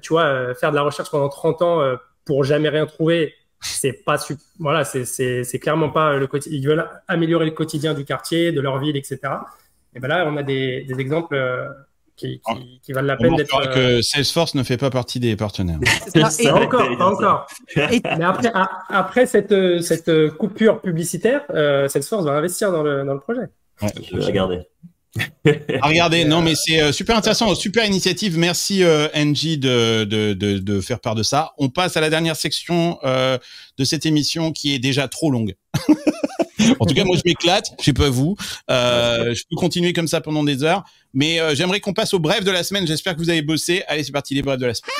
tu vois, faire de la recherche pendant 30 ans pour jamais rien trouver, c'est pas voilà, c'est clairement pas le quotidien. Ils veulent améliorer le quotidien du quartier, de leur ville, etc. Et ben là, on a des exemples qui valent la peine d'être. Que Salesforce ne fait pas partie des partenaires. Pas encore. Mais après cette coupure publicitaire, Salesforce va investir dans le projet. Ouais, je vais regarder. Regardez, non mais c'est super intéressant, super initiative. Merci Angie de faire part de ça. On passe à la dernière section de cette émission qui est déjà trop longue. En tout cas, moi, je m'éclate. Je sais pas vous. Je peux continuer comme ça pendant des heures. Mais j'aimerais qu'on passe au bref de la semaine. J'espère que vous avez bossé. Allez, c'est parti, les brefs de la semaine.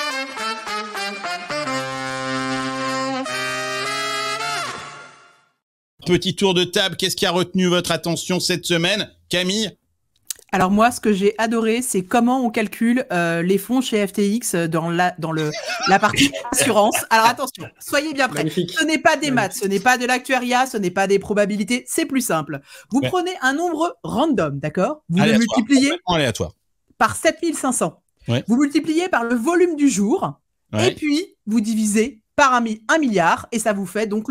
Petit tour de table. Qu'est-ce qui a retenu votre attention cette semaine? Camille? Alors moi, ce que j'ai adoré, c'est comment on calcule les fonds chez FTX dans la partie assurance. Alors attention, soyez bien prêts. Magnifique. Ce n'est pas des maths, ce n'est pas de l'actuariat, ce n'est pas des probabilités, c'est plus simple. Vous prenez un nombre random, d'accord? Vous le multipliez par 7500. Ouais. Vous multipliez par le volume du jour, et puis vous divisez par 1 milliard, et ça vous fait donc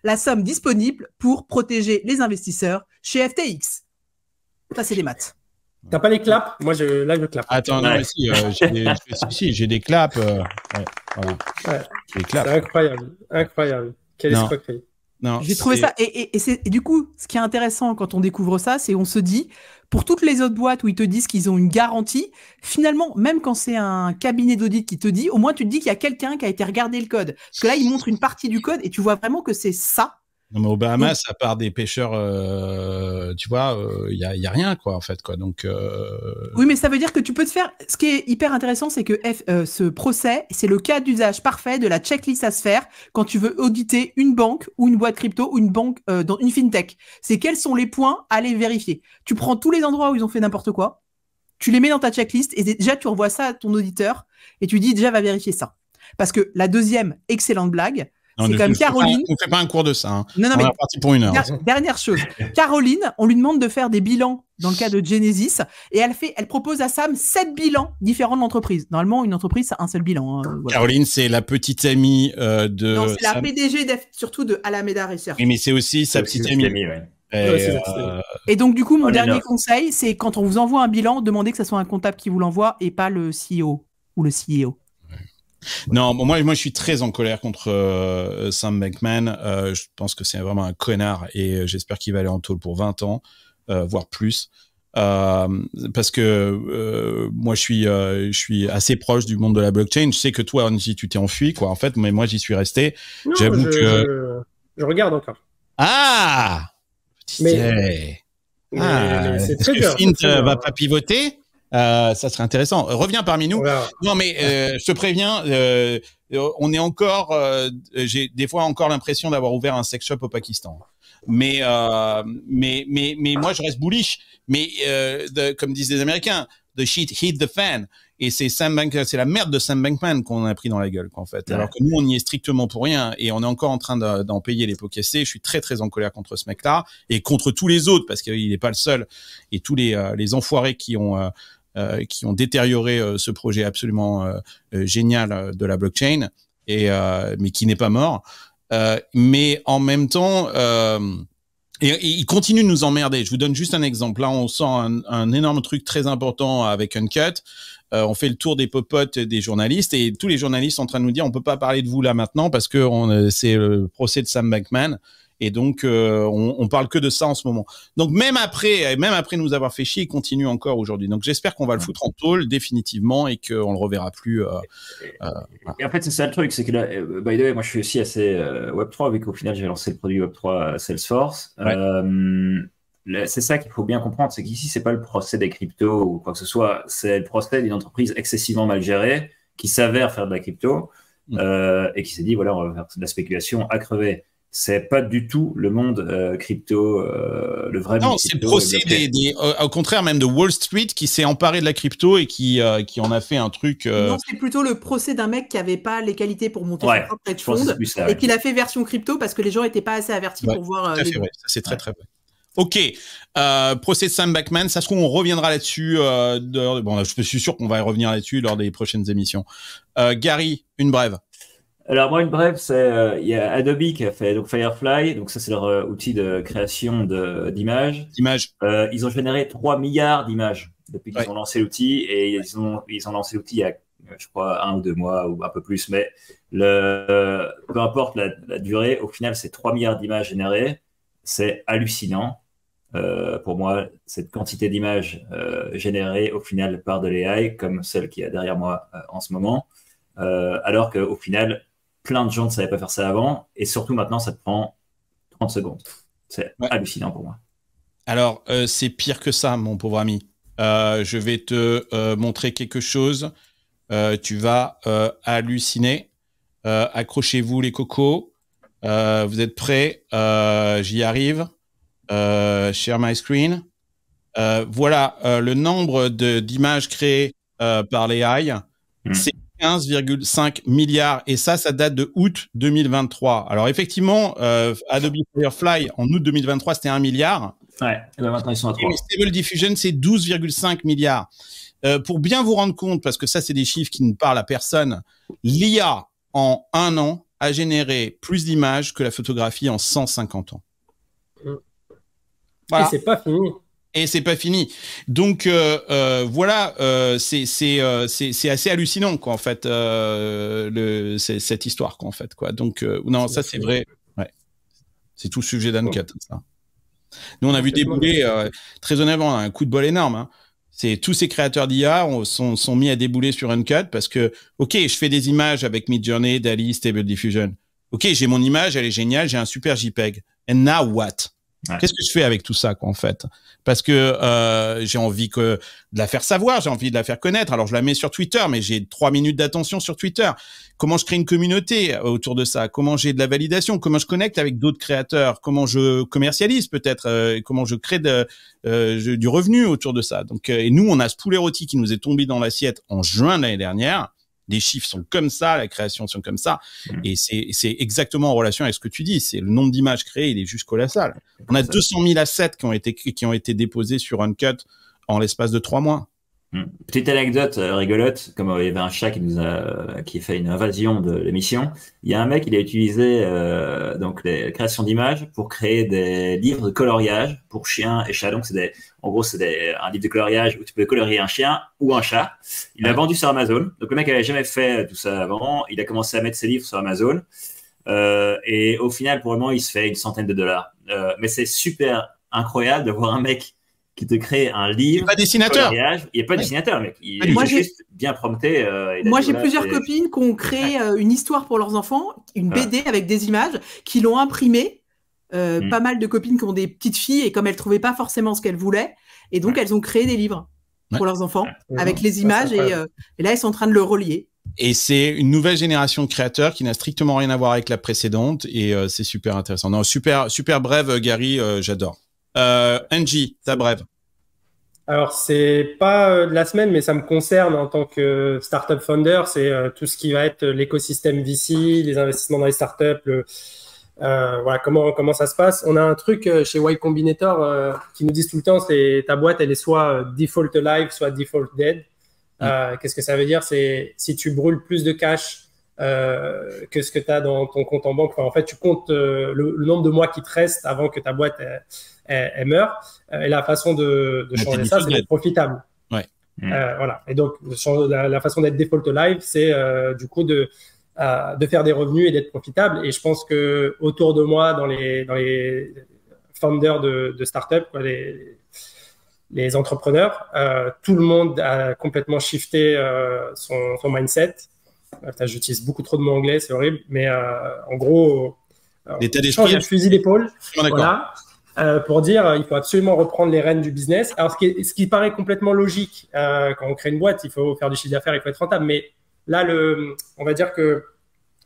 la somme disponible pour protéger les investisseurs chez FTX. Ça, c'est des maths. T'as pas les claps? Moi, là, je clappe. Attends, non, mais si, j'ai des claps. Voilà. Des claps. C'est incroyable. Quelle escroquerie. J'ai trouvé ça. Et du coup, ce qui est intéressant quand on découvre ça, c'est on se dit, pour toutes les autres boîtes où ils te disent qu'ils ont une garantie, finalement, même quand c'est un cabinet d'audit qui te dit, au moins tu te dis qu'il y a quelqu'un qui a été regarder le code. Parce que là, il montre une partie du code et tu vois vraiment que c'est ça. Non, mais aux Bahamas, à part des pêcheurs, tu vois, il y a rien, quoi, en fait, quoi. Donc. Oui, mais ça veut dire que tu peux te faire. Ce qui est hyper intéressant, c'est que ce procès, c'est le cas d'usage parfait de la checklist à se faire quand tu veux auditer une banque ou une boîte crypto ou une banque dans une fintech. C'est quels sont les points à aller vérifier. Tu prends tous les endroits où ils ont fait n'importe quoi, tu les mets dans ta checklist et déjà tu renvoies ça à ton auditeur et tu dis déjà va vérifier ça. Parce que la deuxième excellente blague. C'est comme Caroline. On ne fait pas un cours de ça. Hein. Non, on est parti pour 1 heure. Dernière chose. Caroline, on lui demande de faire des bilans dans le cas de Genesis et elle propose à Sam 7 bilans différents de l'entreprise. Normalement, une entreprise, ça a un seul bilan. Hein, voilà. Caroline, c'est la petite amie de. Non, c'est la PDG surtout de Alameda Research. Oui, mais c'est aussi sa petite amie. Et donc, du coup, mon dernier conseil, c'est quand on vous envoie un bilan, demandez que ce soit un comptable qui vous l'envoie et pas le CEO ou le CEO. Non, moi, je suis très en colère contre Sam Bankman. Je pense que c'est vraiment un connard et j'espère qu'il va aller en tôle pour 20 ans, voire plus. Parce que moi, je suis assez proche du monde de la blockchain. Je sais que toi, Angie, tu t'es enfui, quoi. En fait, mais moi, j'y suis resté. Non, je regarde encore. Ah, mais c'est très dur. Fint va pas pivoter. Ça serait intéressant. Reviens parmi nous. Non, mais je te préviens, on est encore. J'ai des fois encore l'impression d'avoir ouvert un sex shop au Pakistan. Mais moi, je reste bullish. Mais comme disent les Américains, the shit hit the fan. Et c'est la merde de Sam Bankman qu'on a pris dans la gueule, quoi, en fait. Ouais. Alors que nous, on y est strictement pour rien. Et on est encore en train d'en payer les pots cassés. Je suis très, très en colère contre ce mec-là. Et contre tous les autres, parce qu'il n'est pas le seul. Et tous les enfoirés qui ont qui ont détérioré ce projet absolument génial de la blockchain, mais qui n'est pas mort. Mais en même temps, et ils continuent de nous emmerder. Je vous donne juste un exemple. Là, on sent un énorme truc très important avec Uncut. On fait le tour des popotes des journalistes et tous les journalistes sont en train de nous dire on peut pas parler de vous là maintenant parce que c'est le procès de Sam Bankman. Et donc, on parle que de ça en ce moment. Donc, même après nous avoir fait chier, il continue encore aujourd'hui. Donc, j'espère qu'on va le foutre en tôle définitivement et qu'on le reverra plus. Et en fait, c'est ça le truc, c'est que là, by the way, moi, je suis aussi assez Web3, vu qu'au final, j'ai lancé le produit Web3 à Salesforce. Ouais. C'est ça qu'il faut bien comprendre, c'est qu'ici, c'est pas le procès des cryptos ou quoi que ce soit, c'est le procès d'une entreprise excessivement mal gérée qui s'avère faire de la crypto et qui s'est dit, voilà, on va faire de la spéculation à crever. C'est pas du tout le monde crypto, le vrai monde. Non, c'est le procès au contraire même de Wall Street qui s'est emparé de la crypto et qui en a fait un truc. Non, c'est plutôt le procès d'un mec qui avait pas les qualités pour monter son propre hedge fund et qu'il a fait version crypto parce que les gens étaient pas assez avertis pour voir. Tout à fait vrai. Ça, c'est très très vrai. Ok, procès de Sam Bankman, ça se trouve on reviendra là-dessus. Bon, je suis sûr qu'on va y revenir là-dessus lors des prochaines émissions. Gary, une brève. Alors moi, une brève, c'est il y a Adobe qui a fait donc Firefly, donc ça c'est leur outil de création d'images. Ils ont généré 3 milliards d'images depuis qu'ils ont lancé l'outil et ils ont lancé l'outil il y a, je crois, 1 ou 2 mois ou un peu plus, mais peu importe la durée, au final c'est 3 milliards d'images générées, c'est hallucinant. Pour moi, cette quantité d'images générées au final par de l'AI, comme celle qui est derrière moi en ce moment, alors qu'au final plein de gens ne savaient pas faire ça avant, et surtout maintenant, ça te prend 30 secondes. C'est hallucinant pour moi. Alors, c'est pire que ça, mon pauvre ami. Je vais te montrer quelque chose. Tu vas halluciner. Accrochez-vous, les cocos. Vous êtes prêts? J'y arrive. Share my screen. Voilà, le nombre d'images créées par l'AI. C'est 15,5 milliards et ça date de août 2023. Alors effectivement, Adobe Firefly en août 2023 c'était 1 milliard. Ouais, et ben maintenant ils sont à 3. Et Stable Diffusion c'est 12,5 milliards. Pour bien vous rendre compte, parce que ça c'est des chiffres qui ne parlent à personne, l'IA en 1 an a généré plus d'images que la photographie en 150 ans. Voilà. Et c'est pas fini. Et c'est pas fini. Donc voilà, c'est assez hallucinant quoi en fait cette histoire quoi en fait quoi. Donc non, ça c'est vrai. Ouais. C'est tout le sujet d'Uncut. Ça. Nous on a vu débouler très honnêtement un coup de bol énorme. Hein. C'est tous ces créateurs d'IA sont mis à débouler sur Uncut parce que ok, je fais des images avec Midjourney, DALL-E, Stable Diffusion. Ok, j'ai mon image, elle est géniale, j'ai un super JPEG. And now what? Qu'est-ce que je fais avec tout ça, quoi, en fait? Parce que j'ai envie de la faire savoir, j'ai envie de la faire connaître. Alors, je la mets sur Twitter, mais j'ai 3 minutes d'attention sur Twitter. Comment je crée une communauté autour de ça? Comment j'ai de la validation? Comment je connecte avec d'autres créateurs? Comment je commercialise peut-être? Comment je crée du revenu autour de ça? Donc, et nous, on a ce poulet rôti qui nous est tombé dans l'assiette en juin de l'année dernière. Les chiffres sont comme ça, la création sont comme ça, et c'est exactement en relation avec ce que tu dis. C'est le nombre d'images créées, il est juste colossal. On a 200 000 assets qui ont été déposés sur Uncut en l'espace de 3 mois. Petite anecdote rigolote, comme il y avait un chat qui fait une invasion de l'émission, il y a un mec, il a utilisé donc les créations d'images pour créer des livres de coloriage pour chiens et chats. Donc en gros c'est un livre de coloriage où tu peux colorier un chien ou un chat. Il l'a vendu sur Amazon. Donc le mec avait jamais fait tout ça avant. Il a commencé à mettre ses livres sur Amazon et au final pour le moment il se fait une centaine de dollars. Mais c'est super incroyable de voir un mec qui te crée un livre. Il n'est pas dessinateur. Il n'est pas dessinateur, mec. Il est juste bien prompté. Moi, j'ai plusieurs copines qui ont créé une histoire pour leurs enfants, une BD avec des images, qui l'ont imprimée. Pas mal de copines qui ont des petites filles et comme elles ne trouvaient pas forcément ce qu'elles voulaient, et donc elles ont créé des livres pour leurs enfants avec les images et là, elles sont en train de le relier. Et c'est une nouvelle génération de créateurs qui n'a strictement rien à voir avec la précédente et c'est super intéressant. Non, super brève, Gary, j'adore. Angie, ta brève. Alors, c'est pas de la semaine, mais ça me concerne en tant que startup founder. C'est tout ce qui va être l'écosystème VC, les investissements dans les startups, Voilà comment ça se passe. On a un truc chez Y Combinator qui nous disent tout le temps, c'est ta boîte, elle est soit default alive, soit default dead. Qu'est-ce que ça veut dire? C'est si tu brûles plus de cash que ce que tu as dans ton compte en banque. Enfin, en fait, tu comptes le nombre de mois qui te restent avant que ta boîte elle meure. Et la façon de changer ça, c'est d'être profitable. Ouais. Voilà. Et donc, la façon d'être default live, c'est du coup de faire des revenus et d'être profitable. Et je pense que autour de moi, dans les founders de startups, quoi, les entrepreneurs, tout le monde a complètement shifté son mindset. J'utilise beaucoup trop de mots anglais, c'est horrible, mais en gros, changer de fusil d'épaule, voilà, pour dire il faut absolument reprendre les rênes du business. Alors, ce qui paraît complètement logique, quand on crée une boîte, il faut faire du chiffre d'affaires, il faut être rentable, mais là, on va dire que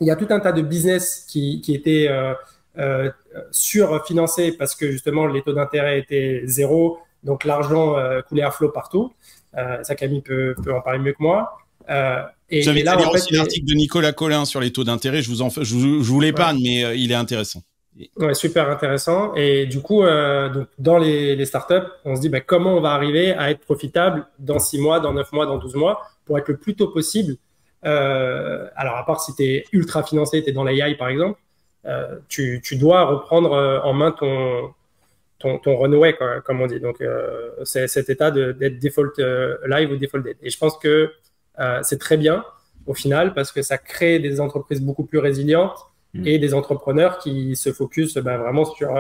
il y a tout un tas de business qui étaient surfinancés parce que justement les taux d'intérêt étaient zéro, donc l'argent coulait à flot partout. Ça, Camille peut en parler mieux que moi. J'avais lire aussi l'article de Nicolas Collin sur les taux d'intérêt. Je vous l'épargne, mais il est intéressant. Ouais, super intéressant. Et du coup, donc dans les startups, on se dit comment on va arriver à être profitable dans 6 mois, dans 9 mois, dans 12 mois, pour être le plus tôt possible. Alors, à part si tu es ultra financé, tu es dans l'AI par exemple, tu dois reprendre en main ton runway, quoi, comme on dit. Donc, c'est cet état d'être default live ou default dead. Et je pense que c'est très bien au final parce que ça crée des entreprises beaucoup plus résilientes et des entrepreneurs qui se focusent vraiment sur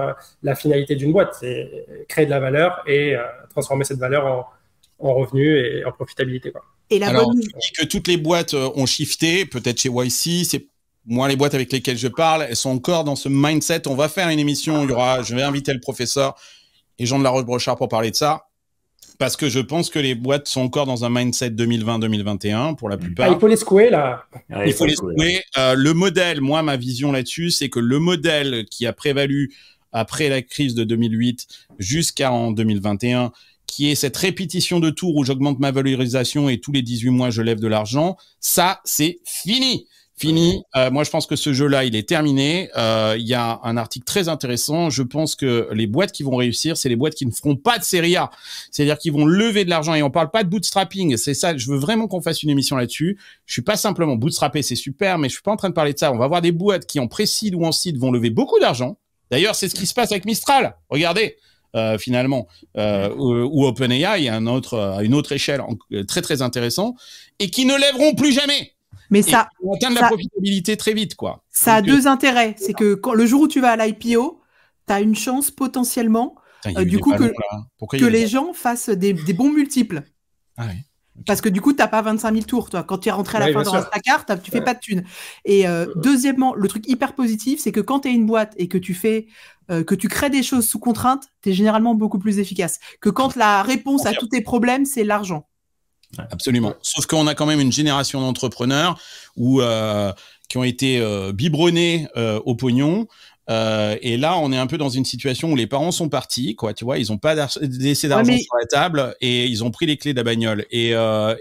la finalité d'une boîte, c'est créer de la valeur et transformer cette valeur en revenus et en profitabilité, quoi. Et alors, tu dis que toutes les boîtes ont shifté, peut-être chez YC, c'est moi les boîtes avec lesquelles je parle, elles sont encore dans ce mindset. On va faire une émission, je vais inviter le professeur et Jean de la Roche-Brochard pour parler de ça. Parce que je pense que les boîtes sont encore dans un mindset 2020-2021 pour la plupart. Il faut les secouer là. Il faut les secouer. Le modèle, moi, ma vision là-dessus, c'est que le modèle qui a prévalu après la crise de 2008 jusqu'en 2021, qui est cette répétition de tours où j'augmente ma valorisation et tous les 18 mois, je lève de l'argent, ça, c'est fini. Fini. Moi, je pense que ce jeu-là, il est terminé. Il y a un article très intéressant. Je pense que les boîtes qui vont réussir, c'est les boîtes qui ne feront pas de série A. C'est-à-dire qu'ils vont lever de l'argent et on parle pas de bootstrapping. C'est ça. Je veux vraiment qu'on fasse une émission là-dessus. Je suis pas simplement bootstrappé, c'est super, mais je suis pas en train de parler de ça. On va avoir des boîtes qui en pré-seed ou en seed vont lever beaucoup d'argent. D'ailleurs, c'est ce qui se passe avec Mistral. Regardez. Finalement, ou OpenAI à une autre échelle très très intéressant et qui ne lèveront plus jamais. Mais ça atteindre la profitabilité très vite, quoi. Ça a deux intérêts, c'est que le jour où tu vas à l'IPO, tu as une chance potentiellement du coup que les gens fassent des bons multiples. Ah oui. Okay. Parce que du coup, tu n'as pas 25 000 tours, toi. Quand tu es rentré à la fin dans Instacart, tu fais pas de thunes. Et deuxièmement, le truc hyper positif, c'est que quand tu es une boîte et que tu crées des choses sous contrainte, tu es généralement beaucoup plus efficace que quand la réponse à tous tes problèmes, c'est l'argent. Absolument. Sauf qu'on a quand même une génération d'entrepreneurs qui ont été biberonnés au pognon. Et là, on est un peu dans une situation où les parents sont partis, quoi. Tu vois, ils n'ont pas laissé d'argent sur la table et ils ont pris les clés de la bagnole. Mais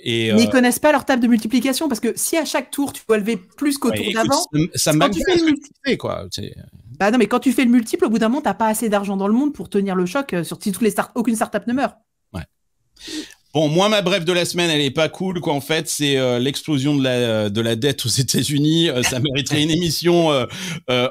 ils connaissent pas leur table de multiplication parce que si à chaque tour tu dois lever plus qu'au tour d'avant, ça m'a fait quoi. Bah non, mais quand tu fais le multiple, au bout d'un moment, t'as pas assez d'argent dans le monde pour tenir le choc. Sur si aucune startup ne meurt. Ouais. Bon, moi, ma brève de la semaine, elle est pas cool, quoi. En fait, c'est l'explosion de la dette aux États-Unis. Ça mériterait une émission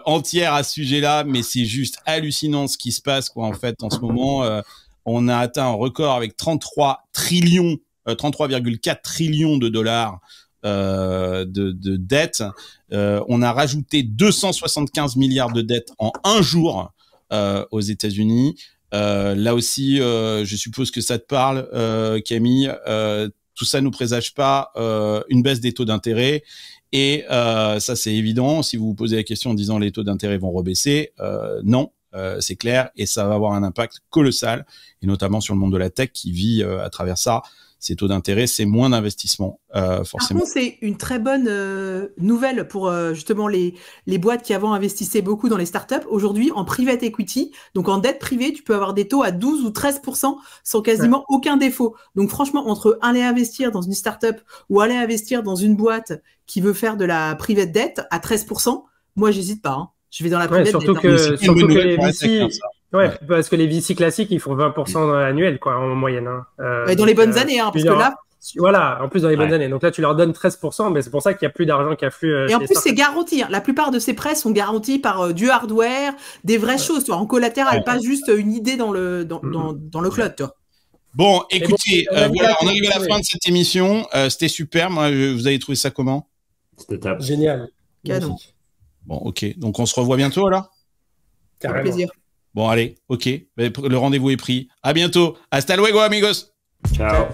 entière à ce sujet-là, mais c'est juste hallucinant ce qui se passe, quoi. En fait, en ce moment, on a atteint un record avec 33,4 trillions de dollars de dettes. On a rajouté 275 milliards de dettes en un jour aux États-Unis. Là aussi, je suppose que ça te parle, Camille. Tout ça nous présage pas une baisse des taux d'intérêt. Et ça, c'est évident. Si vous vous posez la question en disant les taux d'intérêt vont rebaisser, non, c'est clair. Et ça va avoir un impact colossal, et notamment sur le monde de la tech qui vit à travers ça. Ces taux d'intérêt, c'est moins d'investissement, forcément. Par contre, c'est une très bonne nouvelle pour justement les boîtes qui avant investissaient beaucoup dans les startups. Aujourd'hui, en private equity, donc en dette privée, tu peux avoir des taux à 12 ou 13% sans quasiment aucun défaut. Donc franchement, entre aller investir dans une startup ou aller investir dans une boîte qui veut faire de la private debt à 13%, moi, j'hésite pas. Hein. Je vais dans la Ouais, private surtout bet, que, hein. surtout que les pour VC, Attack, ça. ouais, parce que les VC classiques, ils font 20% annuel, quoi, en moyenne. Hein. Et dans les bonnes années, hein, parce que là. Voilà, en plus dans les bonnes Ouais. années. Donc là, tu leur donnes 13%, mais c'est pour ça qu'il n'y a plus d'argent qui afflue. Et en plus, c'est garanti. Hein. La plupart de ces prêts sont garantis par du hardware, des vraies choses, tu vois, en collatéral, pas juste une idée dans le cloud, tu vois. Bon, écoutez, on a dit voilà, là on que- arrive à la fin de cette émission. C'était super. Moi, vous avez trouvé ça comment? C'était top. Génial. Canon. Magnifique. Bon, ok. Donc, on se revoit bientôt, alors? Avec Carrément. plaisir. Bon, allez, ok. Le rendez-vous est pris. À bientôt. Hasta luego, amigos. Ciao.